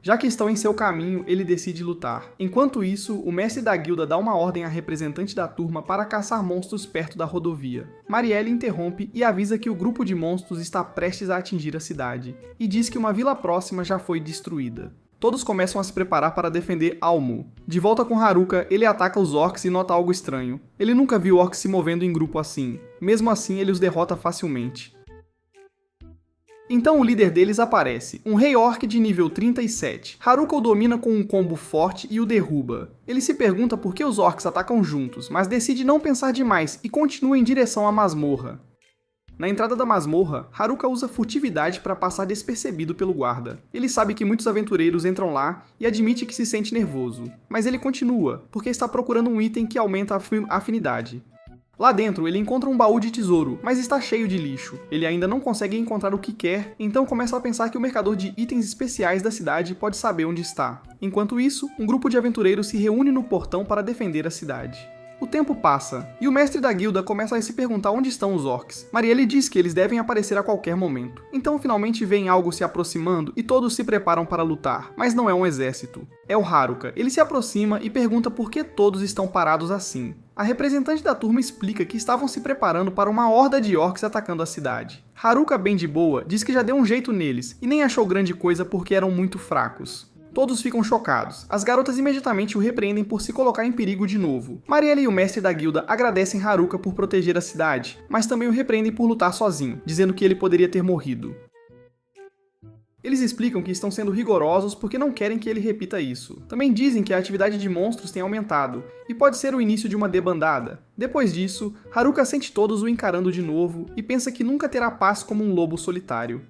Já que estão em seu caminho, ele decide lutar. Enquanto isso, o mestre da guilda dá uma ordem à representante da turma para caçar monstros perto da rodovia. Marielle interrompe e avisa que o grupo de monstros está prestes a atingir a cidade, e diz que uma vila próxima já foi destruída. Todos começam a se preparar para defender Almu. De volta com Haruka, ele ataca os orcs e nota algo estranho. Ele nunca viu orcs se movendo em grupo assim. Mesmo assim, ele os derrota facilmente. Então o líder deles aparece, um rei orc de nível 37. Haruka o domina com um combo forte e o derruba. Ele se pergunta por que os orcs atacam juntos, mas decide não pensar demais e continua em direção à masmorra. Na entrada da masmorra, Haruka usa furtividade para passar despercebido pelo guarda. Ele sabe que muitos aventureiros entram lá e admite que se sente nervoso. Mas ele continua, porque está procurando um item que aumenta a afinidade. Lá dentro, ele encontra um baú de tesouro, mas está cheio de lixo. Ele ainda não consegue encontrar o que quer, então começa a pensar que o mercador de itens especiais da cidade pode saber onde está. Enquanto isso, um grupo de aventureiros se reúne no portão para defender a cidade. O tempo passa, e o mestre da guilda começa a se perguntar onde estão os orcs. Marielle diz que eles devem aparecer a qualquer momento. Então finalmente vem algo se aproximando e todos se preparam para lutar, mas não é um exército. É o Haruka. Ele se aproxima e pergunta por que todos estão parados assim. A representante da turma explica que estavam se preparando para uma horda de orcs atacando a cidade. Haruka, bem de boa, diz que já deu um jeito neles, e nem achou grande coisa porque eram muito fracos. Todos ficam chocados. As garotas imediatamente o repreendem por se colocar em perigo de novo. Marielle e o mestre da guilda agradecem Haruka por proteger a cidade, mas também o repreendem por lutar sozinho, dizendo que ele poderia ter morrido. Eles explicam que estão sendo rigorosos porque não querem que ele repita isso. Também dizem que a atividade de monstros tem aumentado, e pode ser o início de uma debandada. Depois disso, Haruka sente todos o encarando de novo e pensa que nunca terá paz como um lobo solitário.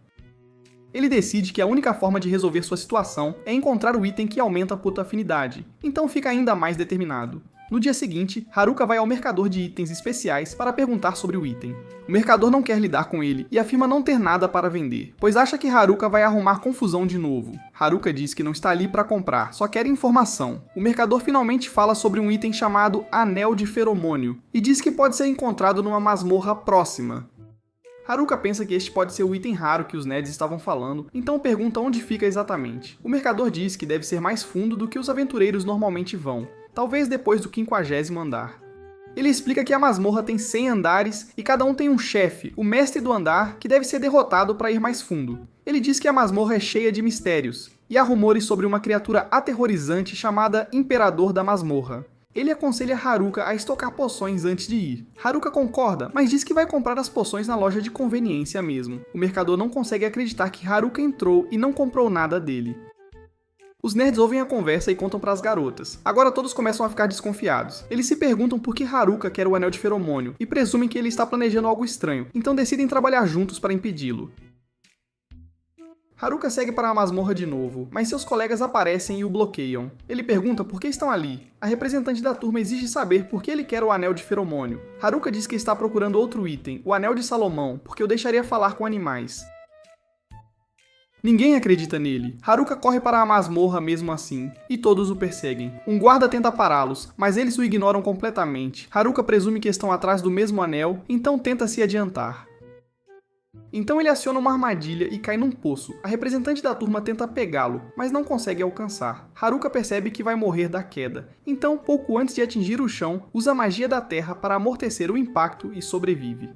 Ele decide que a única forma de resolver sua situação é encontrar o item que aumenta a puta afinidade, então fica ainda mais determinado. No dia seguinte, Haruka vai ao mercador de itens especiais para perguntar sobre o item. O mercador não quer lidar com ele e afirma não ter nada para vender, pois acha que Haruka vai arrumar confusão de novo. Haruka diz que não está ali para comprar, só quer informação. O mercador finalmente fala sobre um item chamado Anel de Feromônio e diz que pode ser encontrado numa masmorra próxima. Haruka pensa que este pode ser o item raro que os nerds estavam falando, então pergunta onde fica exatamente. O mercador diz que deve ser mais fundo do que os aventureiros normalmente vão, talvez depois do 50º andar. Ele explica que a masmorra tem 100 andares e cada um tem um chefe, o mestre do andar, que deve ser derrotado para ir mais fundo. Ele diz que a masmorra é cheia de mistérios, e há rumores sobre uma criatura aterrorizante chamada Imperador da Masmorra. Ele aconselha Haruka a estocar poções antes de ir. Haruka concorda, mas diz que vai comprar as poções na loja de conveniência mesmo. O mercador não consegue acreditar que Haruka entrou e não comprou nada dele. Os nerds ouvem a conversa e contam para as garotas. Agora todos começam a ficar desconfiados. Eles se perguntam por que Haruka quer o anel de feromônio e presumem que ele está planejando algo estranho, então decidem trabalhar juntos para impedi-lo. Haruka segue para a masmorra de novo, mas seus colegas aparecem e o bloqueiam. Ele pergunta por que estão ali. A representante da turma exige saber por que ele quer o anel de feromônio. Haruka diz que está procurando outro item, o anel de Salomão, porque o deixaria falar com animais. Ninguém acredita nele. Haruka corre para a masmorra mesmo assim, e todos o perseguem. Um guarda tenta pará-los, mas eles o ignoram completamente. Haruka presume que estão atrás do mesmo anel, então tenta se adiantar. Então ele aciona uma armadilha e cai num poço. A representante da turma tenta pegá-lo, mas não consegue alcançar. Haruka percebe que vai morrer da queda. Então, pouco antes de atingir o chão, usa a magia da terra para amortecer o impacto e sobrevive.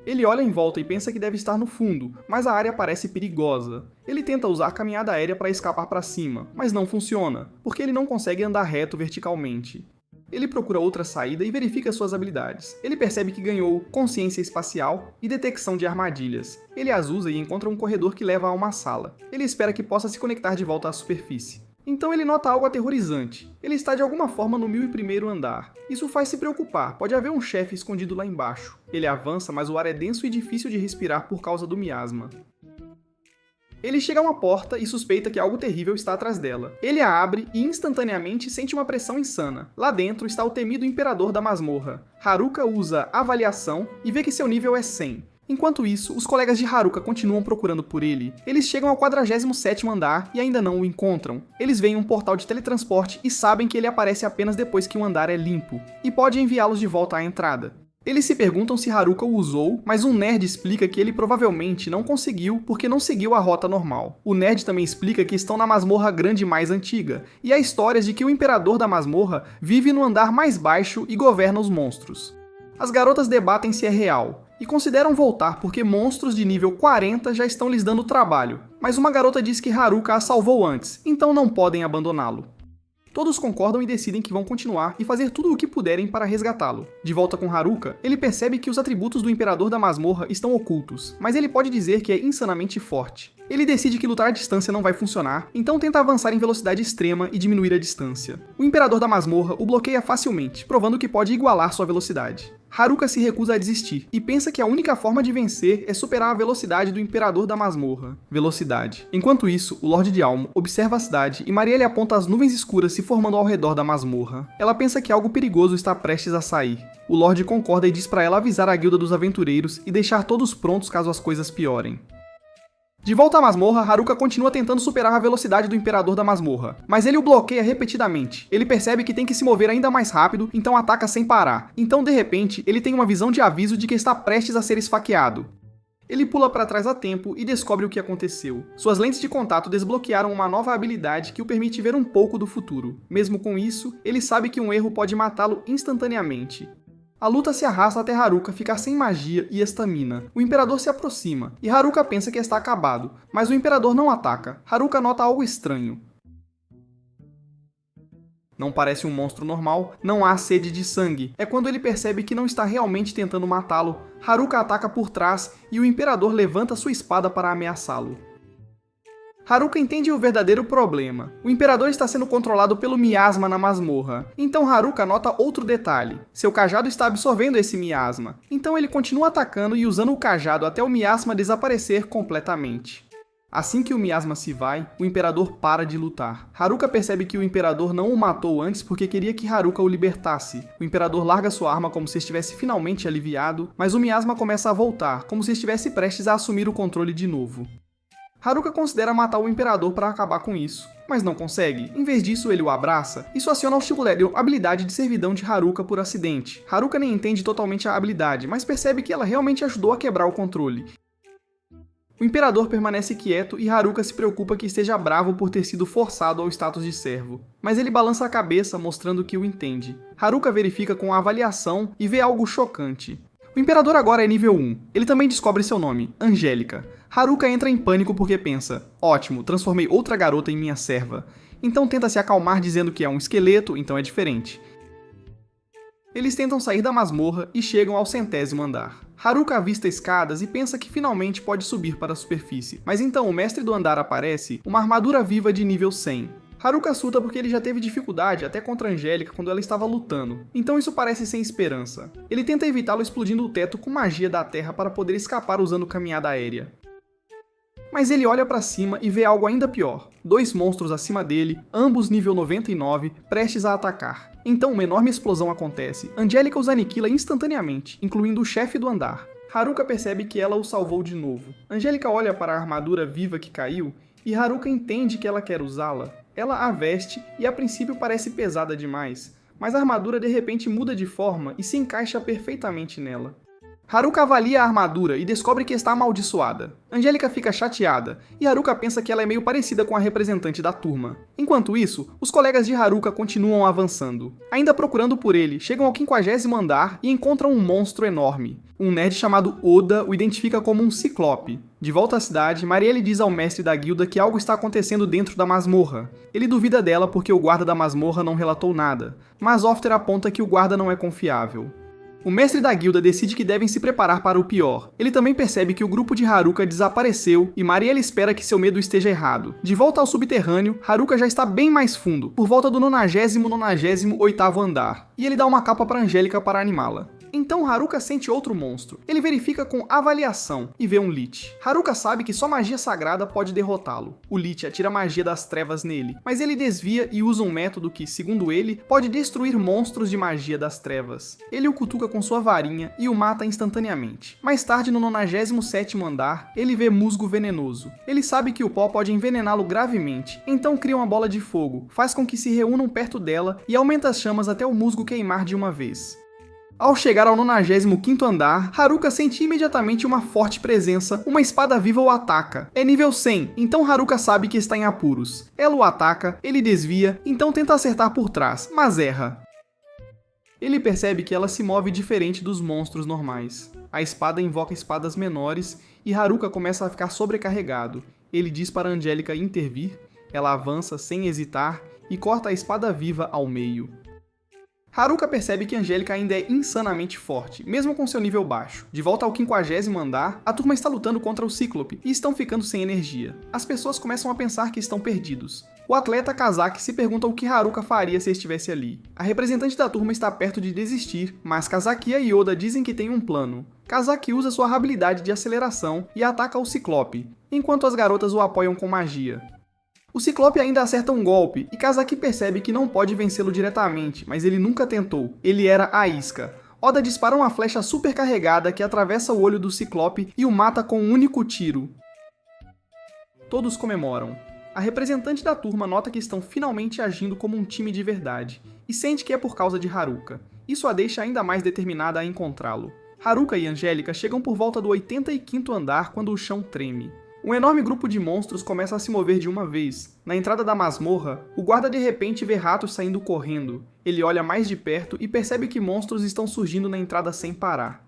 Ele olha em volta e pensa que deve estar no fundo, mas a área parece perigosa. Ele tenta usar a caminhada aérea para escapar para cima, mas não funciona, porque ele não consegue andar reto verticalmente. Ele procura outra saída e verifica suas habilidades. Ele percebe que ganhou consciência espacial e detecção de armadilhas. Ele as usa e encontra um corredor que leva a uma sala. Ele espera que possa se conectar de volta à superfície. Então ele nota algo aterrorizante. Ele está de alguma forma no 1001º andar. Isso faz se preocupar, pode haver um chefe escondido lá embaixo. Ele avança, mas o ar é denso e difícil de respirar por causa do miasma. Ele chega a uma porta e suspeita que algo terrível está atrás dela. Ele a abre e instantaneamente sente uma pressão insana. Lá dentro está o temido imperador da masmorra. Haruka usa avaliação e vê que seu nível é 100. Enquanto isso, os colegas de Haruka continuam procurando por ele. Eles chegam ao 47º andar e ainda não o encontram. Eles veem um portal de teletransporte e sabem que ele aparece apenas depois que o andar é limpo, e pode enviá-los de volta à entrada. Eles se perguntam se Haruka o usou, mas um nerd explica que ele provavelmente não conseguiu porque não seguiu a rota normal. O nerd também explica que estão na masmorra grande mais antiga, e há histórias de que o imperador da masmorra vive no andar mais baixo e governa os monstros. As garotas debatem se é real, e consideram voltar porque monstros de nível 40 já estão lhes dando trabalho, mas uma garota diz que Haruka a salvou antes, então não podem abandoná-lo. Todos concordam e decidem que vão continuar e fazer tudo o que puderem para resgatá-lo. De volta com Haruka, ele percebe que os atributos do Imperador da Masmorra estão ocultos, mas ele pode dizer que é insanamente forte. Ele decide que lutar à distância não vai funcionar, então tenta avançar em velocidade extrema e diminuir a distância. O Imperador da Masmorra o bloqueia facilmente, provando que pode igualar sua velocidade. Haruka se recusa a desistir, e pensa que a única forma de vencer é superar a velocidade do Imperador da Masmorra. Velocidade. Enquanto isso, o Lorde de Almo observa a cidade e Marielle aponta as nuvens escuras se formando ao redor da masmorra. Ela pensa que algo perigoso está prestes a sair. O Lorde concorda e diz para ela avisar a Guilda dos Aventureiros e deixar todos prontos caso as coisas piorem. De volta à masmorra, Haruka continua tentando superar a velocidade do Imperador da Masmorra, mas ele o bloqueia repetidamente. Ele percebe que tem que se mover ainda mais rápido, então ataca sem parar. Então, de repente, ele tem uma visão de aviso de que está prestes a ser esfaqueado. Ele pula para trás a tempo e descobre o que aconteceu. Suas lentes de contato desbloquearam uma nova habilidade que o permite ver um pouco do futuro. Mesmo com isso, ele sabe que um erro pode matá-lo instantaneamente. A luta se arrasta até Haruka ficar sem magia e estamina. O Imperador se aproxima, e Haruka pensa que está acabado, mas o Imperador não ataca. Haruka nota algo estranho. Não parece um monstro normal, não há sede de sangue. É quando ele percebe que não está realmente tentando matá-lo. Haruka ataca por trás, e o Imperador levanta sua espada para ameaçá-lo. Haruka entende o verdadeiro problema. O Imperador está sendo controlado pelo miasma na masmorra. Então Haruka nota outro detalhe. Seu cajado está absorvendo esse miasma. Então ele continua atacando e usando o cajado até o miasma desaparecer completamente. Assim que o miasma se vai, o Imperador para de lutar. Haruka percebe que o Imperador não o matou antes porque queria que Haruka o libertasse. O Imperador larga sua arma como se estivesse finalmente aliviado, mas o miasma começa a voltar, como se estivesse prestes a assumir o controle de novo. Haruka considera matar o Imperador para acabar com isso, mas não consegue. Em vez disso, ele o abraça. Isso aciona ao Shibulerio a habilidade de servidão de Haruka por acidente. Haruka nem entende totalmente a habilidade, mas percebe que ela realmente ajudou a quebrar o controle. O Imperador permanece quieto e Haruka se preocupa que esteja bravo por ter sido forçado ao status de servo. Mas ele balança a cabeça, mostrando que o entende. Haruka verifica com a avaliação e vê algo chocante. O Imperador agora é nível 1. Ele também descobre seu nome, Angélica. Haruka entra em pânico porque pensa, ótimo, transformei outra garota em minha serva. Então tenta se acalmar dizendo que é um esqueleto, então é diferente. Eles tentam sair da masmorra e chegam ao 100º andar. Haruka avista escadas e pensa que finalmente pode subir para a superfície. Mas então o mestre do andar aparece, uma armadura viva de nível 100. Haruka assusta porque ele já teve dificuldade até contra Angélica quando ela estava lutando, então isso parece sem esperança. Ele tenta evitá-lo explodindo o teto com magia da terra para poder escapar usando caminhada aérea. Mas ele olha pra cima e vê algo ainda pior. 2 monstros acima dele, ambos nível 99, prestes a atacar. Então uma enorme explosão acontece. Angélica os aniquila instantaneamente, incluindo o chefe do andar. Haruka percebe que ela o salvou de novo. Angélica olha para a armadura viva que caiu e Haruka entende que ela quer usá-la. Ela a veste e a princípio parece pesada demais, mas a armadura de repente muda de forma e se encaixa perfeitamente nela. Haruka avalia a armadura e descobre que está amaldiçoada. Angélica fica chateada, e Haruka pensa que ela é meio parecida com a representante da turma. Enquanto isso, os colegas de Haruka continuam avançando. Ainda procurando por ele, chegam ao 50º andar e encontram um monstro enorme. Um nerd chamado Oda o identifica como um ciclope. De volta à cidade, Marielle diz ao mestre da guilda que algo está acontecendo dentro da masmorra. Ele duvida dela porque o guarda da masmorra não relatou nada, mas Ofter aponta que o guarda não é confiável. O mestre da guilda decide que devem se preparar para o pior. Ele também percebe que o grupo de Haruka desapareceu e Marielle espera que seu medo esteja errado. De volta ao subterrâneo, Haruka já está bem mais fundo, por volta do 90º-98º andar, e ele dá uma capa para Angélica para animá-la. Então Haruka sente outro monstro. Ele verifica com avaliação e vê um Lich. Haruka sabe que só magia sagrada pode derrotá-lo. O Lich atira magia das trevas nele, mas ele desvia e usa um método que, segundo ele, pode destruir monstros de magia das trevas. Ele o cutuca com sua varinha e o mata instantaneamente. Mais tarde, no 97º andar, ele vê musgo venenoso. Ele sabe que o pó pode envenená-lo gravemente, então cria uma bola de fogo, faz com que se reúnam perto dela e aumenta as chamas até o musgo queimar de uma vez. Ao chegar ao 95º andar, Haruka sente imediatamente uma forte presença, uma espada viva o ataca. É nível 100, então Haruka sabe que está em apuros. Ela o ataca, ele desvia, então tenta acertar por trás, mas erra. Ele percebe que ela se move diferente dos monstros normais. A espada invoca espadas menores e Haruka começa a ficar sobrecarregado. Ele diz para Angélica intervir, ela avança sem hesitar e corta a espada viva ao meio. Haruka percebe que Angélica ainda é insanamente forte, mesmo com seu nível baixo. De volta ao 50º andar, a turma está lutando contra o Cíclope e estão ficando sem energia. As pessoas começam a pensar que estão perdidos. O atleta Kazaki se pergunta o que Haruka faria se estivesse ali. A representante da turma está perto de desistir, mas Kazaki e Oda dizem que tem um plano. Kazaki usa sua habilidade de aceleração e ataca o Ciclope, enquanto as garotas o apoiam com magia. O Ciclope ainda acerta um golpe, e Kazaki percebe que não pode vencê-lo diretamente, mas ele nunca tentou. Ele era a isca. Oda dispara uma flecha super carregada que atravessa o olho do Ciclope e o mata com um único tiro. Todos comemoram. A representante da turma nota que estão finalmente agindo como um time de verdade, e sente que é por causa de Haruka. Isso a deixa ainda mais determinada a encontrá-lo. Haruka e Angélica chegam por volta do 85º andar quando o chão treme. Um enorme grupo de monstros começa a se mover de uma vez. Na entrada da masmorra, o guarda de repente vê ratos saindo correndo. Ele olha mais de perto e percebe que monstros estão surgindo na entrada sem parar.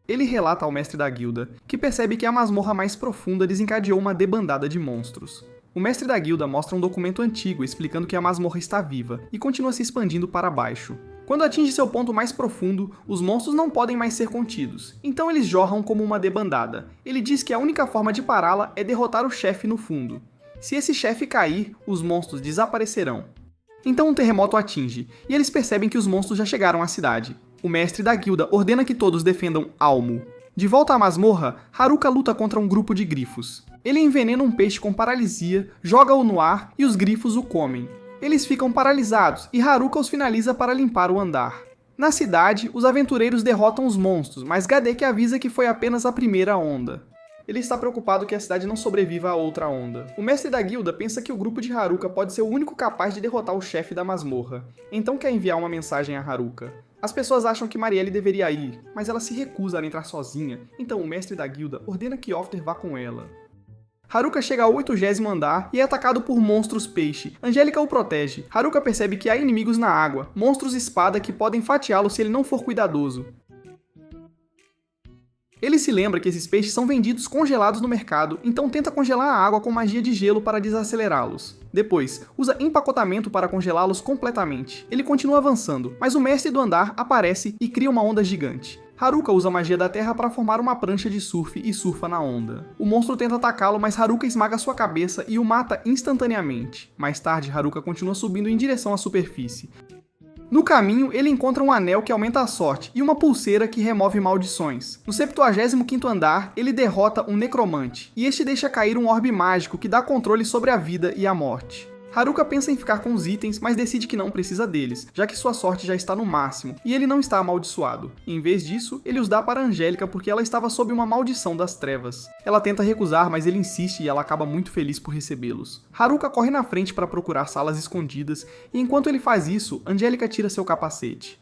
Ele relata ao mestre da guilda, que percebe que a masmorra mais profunda desencadeou uma debandada de monstros. O mestre da guilda mostra um documento antigo explicando que a masmorra está viva e continua se expandindo para baixo. Quando atinge seu ponto mais profundo, os monstros não podem mais ser contidos, então eles jorram como uma debandada. Ele diz que a única forma de pará-la é derrotar o chefe no fundo. Se esse chefe cair, os monstros desaparecerão. Então um terremoto atinge, e eles percebem que os monstros já chegaram à cidade. O mestre da guilda ordena que todos defendam Almo. De volta à masmorra, Haruka luta contra um grupo de grifos. Ele envenena um peixe com paralisia, joga-o no ar e os grifos o comem. Eles ficam paralisados e Haruka os finaliza para limpar o andar. Na cidade, os aventureiros derrotam os monstros, mas Gadeki avisa que foi apenas a primeira onda. Ele está preocupado que a cidade não sobreviva a outra onda. O mestre da guilda pensa que o grupo de Haruka pode ser o único capaz de derrotar o chefe da masmorra, então quer enviar uma mensagem a Haruka. As pessoas acham que Marielle deveria ir, mas ela se recusa a entrar sozinha, então o mestre da guilda ordena que Ofter vá com ela. Haruka chega ao 80º andar e é atacado por monstros peixe. Angélica o protege. Haruka percebe que há inimigos na água, monstros espada que podem fatiá-lo se ele não for cuidadoso. Ele se lembra que esses peixes são vendidos congelados no mercado, então tenta congelar a água com magia de gelo para desacelerá-los. Depois, usa empacotamento para congelá-los completamente. Ele continua avançando, mas o mestre do andar aparece e cria uma onda gigante. Haruka usa a magia da terra para formar uma prancha de surf e surfa na onda. O monstro tenta atacá-lo, mas Haruka esmaga sua cabeça e o mata instantaneamente. Mais tarde, Haruka continua subindo em direção à superfície. No caminho, ele encontra um anel que aumenta a sorte e uma pulseira que remove maldições. No 75º andar, ele derrota um necromante, e este deixa cair um orbe mágico que dá controle sobre a vida e a morte. Haruka pensa em ficar com os itens, mas decide que não precisa deles, já que sua sorte já está no máximo, e ele não está amaldiçoado. Em vez disso, ele os dá para Angélica porque ela estava sob uma maldição das trevas. Ela tenta recusar, mas ele insiste e ela acaba muito feliz por recebê-los. Haruka corre na frente para procurar salas escondidas, e enquanto ele faz isso, Angélica tira seu capacete.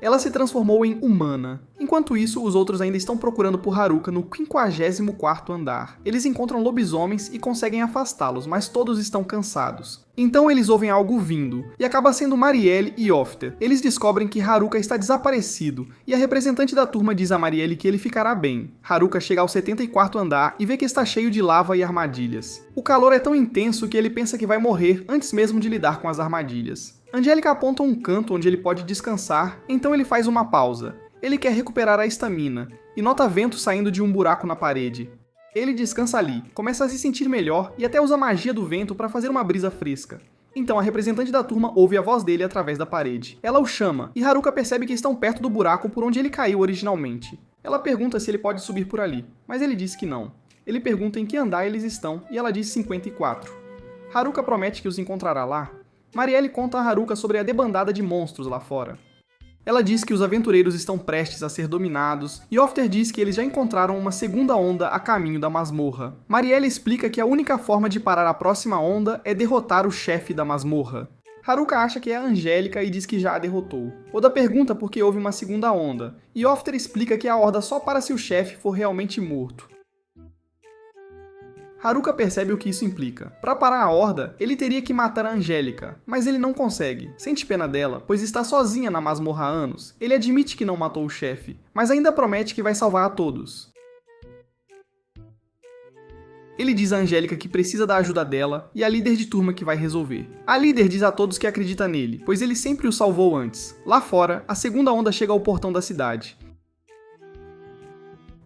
Ela se transformou em humana. Enquanto isso, os outros ainda estão procurando por Haruka no 54º andar. Eles encontram lobisomens e conseguem afastá-los, mas todos estão cansados. Então eles ouvem algo vindo, e acaba sendo Marielle e Ofter. Eles descobrem que Haruka está desaparecido, e a representante da turma diz a Marielle que ele ficará bem. Haruka chega ao 74º andar e vê que está cheio de lava e armadilhas. O calor é tão intenso que ele pensa que vai morrer antes mesmo de lidar com as armadilhas. Angélica aponta um canto onde ele pode descansar, então ele faz uma pausa. Ele quer recuperar a estamina, e nota vento saindo de um buraco na parede. Ele descansa ali, começa a se sentir melhor e até usa a magia do vento para fazer uma brisa fresca. Então a representante da turma ouve a voz dele através da parede. Ela o chama, e Haruka percebe que estão perto do buraco por onde ele caiu originalmente. Ela pergunta se ele pode subir por ali, mas ele diz que não. Ele pergunta em que andar eles estão, e ela diz 54. Haruka promete que os encontrará lá. Marielle conta a Haruka sobre a debandada de monstros lá fora. Ela diz que os aventureiros estão prestes a ser dominados, e Ofter diz que eles já encontraram uma segunda onda a caminho da masmorra. Marielle explica que a única forma de parar a próxima onda é derrotar o chefe da masmorra. Haruka acha que é a Angélica e diz que já a derrotou. Oda pergunta por que houve uma segunda onda, e Ofter explica que a horda só para se o chefe for realmente morto. Haruka percebe o que isso implica. Para parar a horda, ele teria que matar a Angélica, mas ele não consegue. Sente pena dela, pois está sozinha na masmorra há anos. Ele admite que não matou o chefe, mas ainda promete que vai salvar a todos. Ele diz a Angélica que precisa da ajuda dela e a líder de turma que vai resolver. A líder diz a todos que acredita nele, pois ele sempre o salvou antes. Lá fora, a segunda onda chega ao portão da cidade.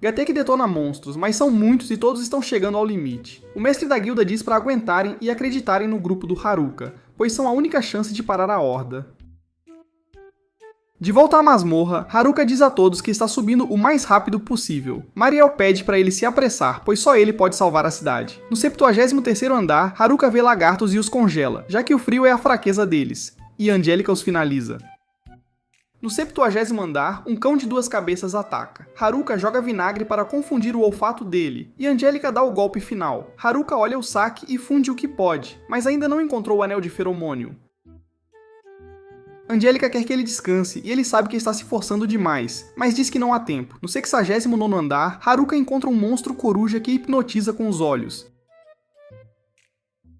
Gateki detona monstros, mas são muitos e todos estão chegando ao limite. O mestre da guilda diz para aguentarem e acreditarem no grupo do Haruka, pois são a única chance de parar a horda. De volta à masmorra, Haruka diz a todos que está subindo o mais rápido possível. Mariel pede para ele se apressar, pois só ele pode salvar a cidade. No 73º andar, Haruka vê lagartos e os congela, já que o frio é a fraqueza deles, e Angélica os finaliza. No 70º andar, um cão de duas cabeças ataca. Haruka joga vinagre para confundir o olfato dele, e Angélica dá o golpe final. Haruka olha o saque e funde o que pode, mas ainda não encontrou o anel de feromônio. Angélica quer que ele descanse, e ele sabe que está se forçando demais, mas diz que não há tempo. No 69º andar, Haruka encontra um monstro coruja que hipnotiza com os olhos.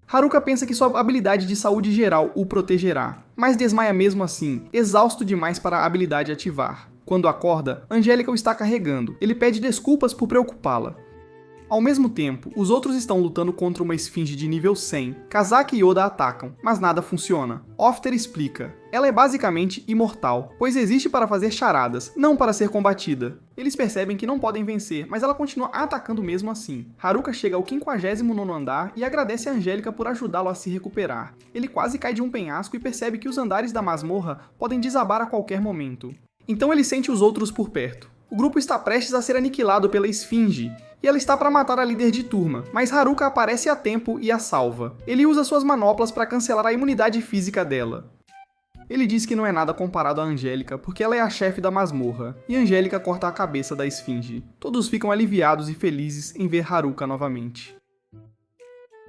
Haruka pensa que sua habilidade de saúde geral o protegerá, mas desmaia mesmo assim, exausto demais para a habilidade ativar. Quando acorda, Angélica o está carregando. Ele pede desculpas por preocupá-la. Ao mesmo tempo, os outros estão lutando contra uma esfinge de nível 100. Kazaki e Oda atacam, mas nada funciona. Ofter explica. Ela é basicamente imortal, pois existe para fazer charadas, não para ser combatida. Eles percebem que não podem vencer, mas ela continua atacando mesmo assim. Haruka chega ao 59º andar e agradece a Angélica por ajudá-lo a se recuperar. Ele quase cai de um penhasco e percebe que os andares da masmorra podem desabar a qualquer momento. Então ele sente os outros por perto. O grupo está prestes a ser aniquilado pela esfinge, e ela está para matar a líder de turma, mas Haruka aparece a tempo e a salva. Ele usa suas manoplas para cancelar a imunidade física dela. Ele diz que não é nada comparado a Angélica, porque ela é a chefe da masmorra, e Angélica corta a cabeça da esfinge. Todos ficam aliviados e felizes em ver Haruka novamente.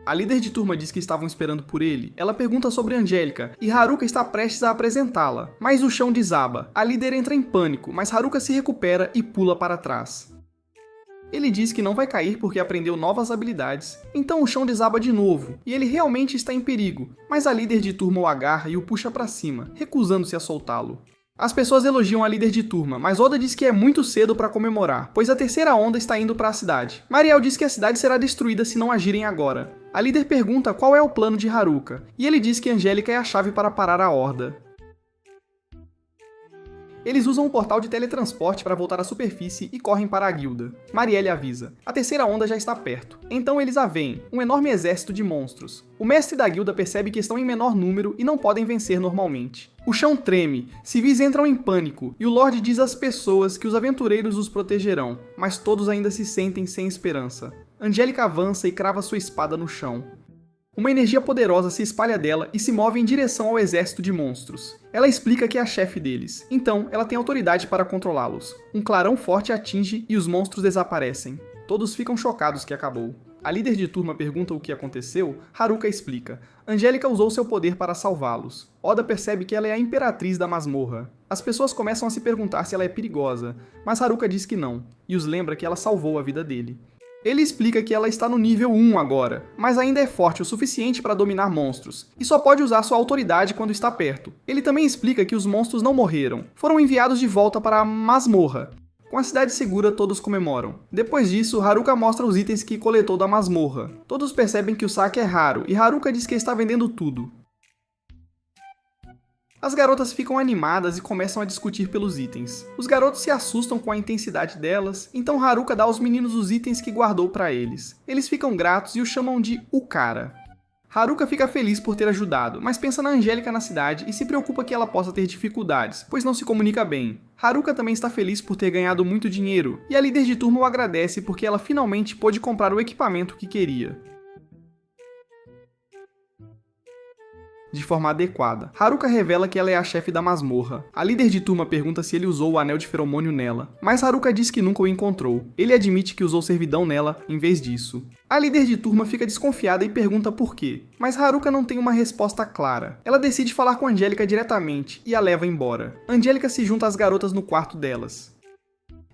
A líder de turma diz que estavam esperando por ele. Ela pergunta sobre Angélica, e Haruka está prestes a apresentá-la, mas o chão desaba. A líder entra em pânico, mas Haruka se recupera e pula para trás. Ele diz que não vai cair porque aprendeu novas habilidades, então o chão desaba de novo, e ele realmente está em perigo, mas a líder de turma o agarra e o puxa para cima, recusando-se a soltá-lo. As pessoas elogiam a líder de turma, mas Oda diz que é muito cedo para comemorar, pois a terceira onda está indo para a cidade. Mariel diz que a cidade será destruída se não agirem agora. A líder pergunta qual é o plano de Haruka, e ele diz que Angélica é a chave para parar a horda. Eles usam um portal de teletransporte para voltar à superfície e correm para a guilda. Marielle avisa. A terceira onda já está perto. Então eles a veem, um enorme exército de monstros. O mestre da guilda percebe que estão em menor número e não podem vencer normalmente. O chão treme, civis entram em pânico e o Lorde diz às pessoas que os aventureiros os protegerão, mas todos ainda se sentem sem esperança. Angélica avança e crava sua espada no chão. Uma energia poderosa se espalha dela e se move em direção ao exército de monstros. Ela explica que é a chefe deles, então ela tem autoridade para controlá-los. Um clarão forte atinge e os monstros desaparecem. Todos ficam chocados que acabou. A líder de turma pergunta o que aconteceu, Haruka explica. Angélica usou seu poder para salvá-los. Oda percebe que ela é a imperatriz da masmorra. As pessoas começam a se perguntar se ela é perigosa, mas Haruka diz que não, e os lembra que ela salvou a vida dele. Ele explica que ela está no nível 1 agora, mas ainda é forte o suficiente para dominar monstros, e só pode usar sua autoridade quando está perto. Ele também explica que os monstros não morreram, foram enviados de volta para a masmorra. Com a cidade segura, todos comemoram. Depois disso, Haruka mostra os itens que coletou da masmorra. Todos percebem que o saque é raro, e Haruka diz que está vendendo tudo. As garotas ficam animadas e começam a discutir pelos itens. Os garotos se assustam com a intensidade delas, então Haruka dá aos meninos os itens que guardou para eles. Eles ficam gratos e o chamam de o cara. Haruka fica feliz por ter ajudado, mas pensa na Angélica na cidade e se preocupa que ela possa ter dificuldades, pois não se comunica bem. Haruka também está feliz por ter ganhado muito dinheiro, e a líder de turma o agradece porque ela finalmente pôde comprar o equipamento que queria. De forma adequada. Haruka revela que ela é a chefe da masmorra. A líder de turma pergunta se ele usou o anel de feromônio nela, mas Haruka diz que nunca o encontrou. Ele admite que usou servidão nela em vez disso. A líder de turma fica desconfiada e pergunta por quê, mas Haruka não tem uma resposta clara. Ela decide falar com Angélica diretamente e a leva embora. Angélica se junta às garotas no quarto delas.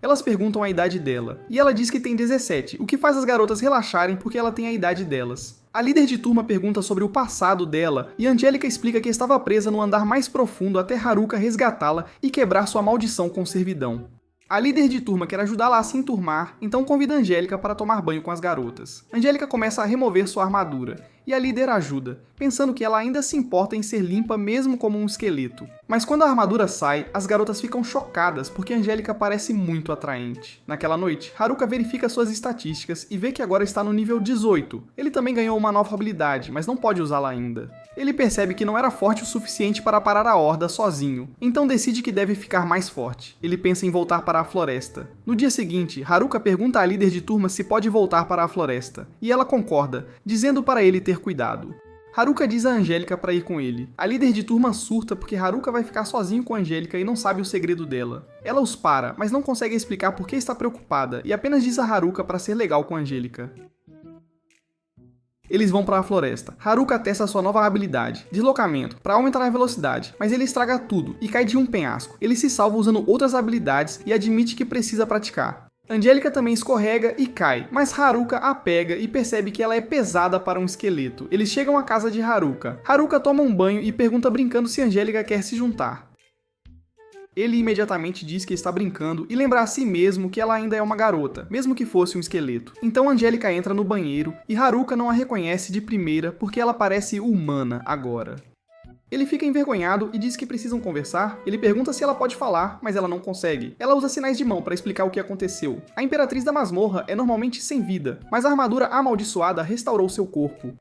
Elas perguntam a idade dela, e ela diz que tem 17, o que faz as garotas relaxarem porque ela tem a idade delas. A líder de turma pergunta sobre o passado dela, e Angélica explica que estava presa no andar mais profundo até Haruka resgatá-la e quebrar sua maldição com servidão. A líder de turma quer ajudá-la a se enturmar, então convida Angélica para tomar banho com as garotas. Angélica começa a remover sua armadura, e a líder ajuda, pensando que ela ainda se importa em ser limpa mesmo como um esqueleto. Mas quando a armadura sai, as garotas ficam chocadas porque Angélica parece muito atraente. Naquela noite, Haruka verifica suas estatísticas e vê que agora está no nível 18. Ele também ganhou uma nova habilidade, mas não pode usá-la ainda. Ele percebe que não era forte o suficiente para parar a horda sozinho, então decide que deve ficar mais forte. Ele pensa em voltar para a floresta. No dia seguinte, Haruka pergunta à líder de turma se pode voltar para a floresta, e ela concorda, dizendo para ele ter cuidado. Haruka diz a Angélica para ir com ele. A líder de turma surta porque Haruka vai ficar sozinho com Angélica e não sabe o segredo dela. Ela os para, mas não consegue explicar por que está preocupada e apenas diz a Haruka para ser legal com Angélica. Eles vão para a floresta. Haruka testa sua nova habilidade, deslocamento, para aumentar a velocidade, mas ele estraga tudo e cai de um penhasco. Ele se salva usando outras habilidades e admite que precisa praticar. Angélica também escorrega e cai, mas Haruka a pega e percebe que ela é pesada para um esqueleto. Eles chegam à casa de Haruka. Haruka toma um banho e pergunta brincando se Angélica quer se juntar. Ele imediatamente diz que está brincando e lembra a si mesmo que ela ainda é uma garota, mesmo que fosse um esqueleto. Então Angélica entra no banheiro e Haruka não a reconhece de primeira porque ela parece humana agora. Ele fica envergonhado e diz que precisam conversar. Ele pergunta se ela pode falar, mas ela não consegue. Ela usa sinais de mão para explicar o que aconteceu. A Imperatriz da Masmorra é normalmente sem vida, mas a armadura amaldiçoada restaurou seu corpo.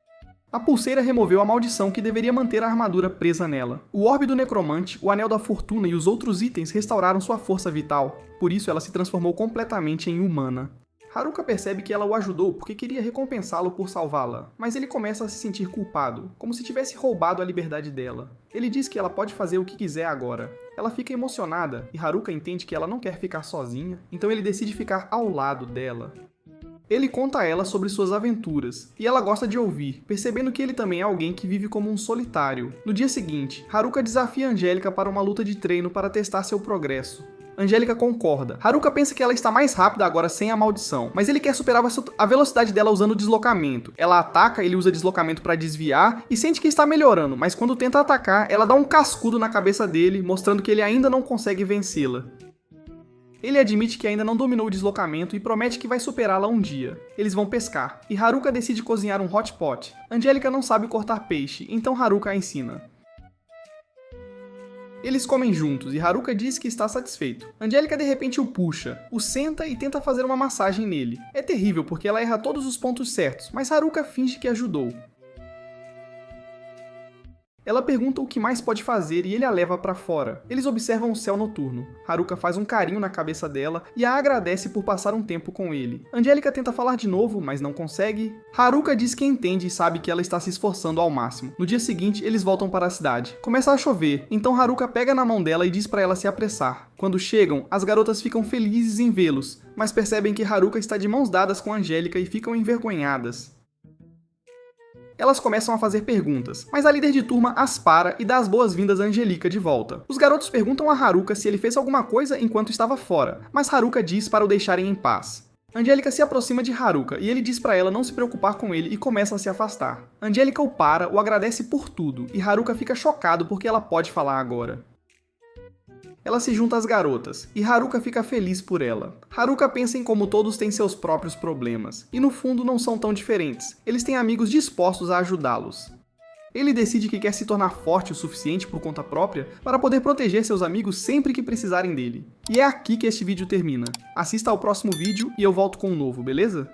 A pulseira removeu a maldição que deveria manter a armadura presa nela. O orbe do necromante, o anel da fortuna e os outros itens restauraram sua força vital. Por isso ela se transformou completamente em humana. Haruka percebe que ela o ajudou porque queria recompensá-lo por salvá-la, mas ele começa a se sentir culpado, como se tivesse roubado a liberdade dela. Ele diz que ela pode fazer o que quiser agora. Ela fica emocionada e Haruka entende que ela não quer ficar sozinha, então ele decide ficar ao lado dela. Ele conta a ela sobre suas aventuras, e ela gosta de ouvir, percebendo que ele também é alguém que vive como um solitário. No dia seguinte, Haruka desafia Angélica para uma luta de treino para testar seu progresso. Angélica concorda. Haruka pensa que ela está mais rápida agora sem a maldição, mas ele quer superar a velocidade dela usando o deslocamento. Ela ataca, ele usa deslocamento para desviar e sente que está melhorando, mas quando tenta atacar, ela dá um cascudo na cabeça dele, mostrando que ele ainda não consegue vencê-la. Ele admite que ainda não dominou o deslocamento e promete que vai superá-la um dia. Eles vão pescar, e Haruka decide cozinhar um hot pot. Angélica não sabe cortar peixe, então Haruka a ensina. Eles comem juntos e Haruka diz que está satisfeito. Angélica de repente o puxa, o senta e tenta fazer uma massagem nele. É terrível porque ela erra todos os pontos certos, mas Haruka finge que ajudou. Ela pergunta o que mais pode fazer e ele a leva pra fora. Eles observam o céu noturno. Haruka faz um carinho na cabeça dela e a agradece por passar um tempo com ele. Angélica tenta falar de novo, mas não consegue. Haruka diz que entende e sabe que ela está se esforçando ao máximo. No dia seguinte, eles voltam para a cidade. Começa a chover, então Haruka pega na mão dela e diz pra ela se apressar. Quando chegam, as garotas ficam felizes em vê-los, mas percebem que Haruka está de mãos dadas com Angélica e ficam envergonhadas. Elas começam a fazer perguntas, mas a líder de turma as para e dá as boas-vindas a Angélica de volta. Os garotos perguntam a Haruka se ele fez alguma coisa enquanto estava fora, mas Haruka diz para o deixarem em paz. Angélica se aproxima de Haruka e ele diz para ela não se preocupar com ele e começa a se afastar. Angélica o para, o agradece por tudo, e Haruka fica chocado porque ela pode falar agora. Ela se junta às garotas, e Haruka fica feliz por ela. Haruka pensa em como todos têm seus próprios problemas, e no fundo não são tão diferentes. Eles têm amigos dispostos a ajudá-los. Ele decide que quer se tornar forte o suficiente por conta própria para poder proteger seus amigos sempre que precisarem dele. E é aqui que este vídeo termina. Assista ao próximo vídeo e eu volto com um novo, beleza?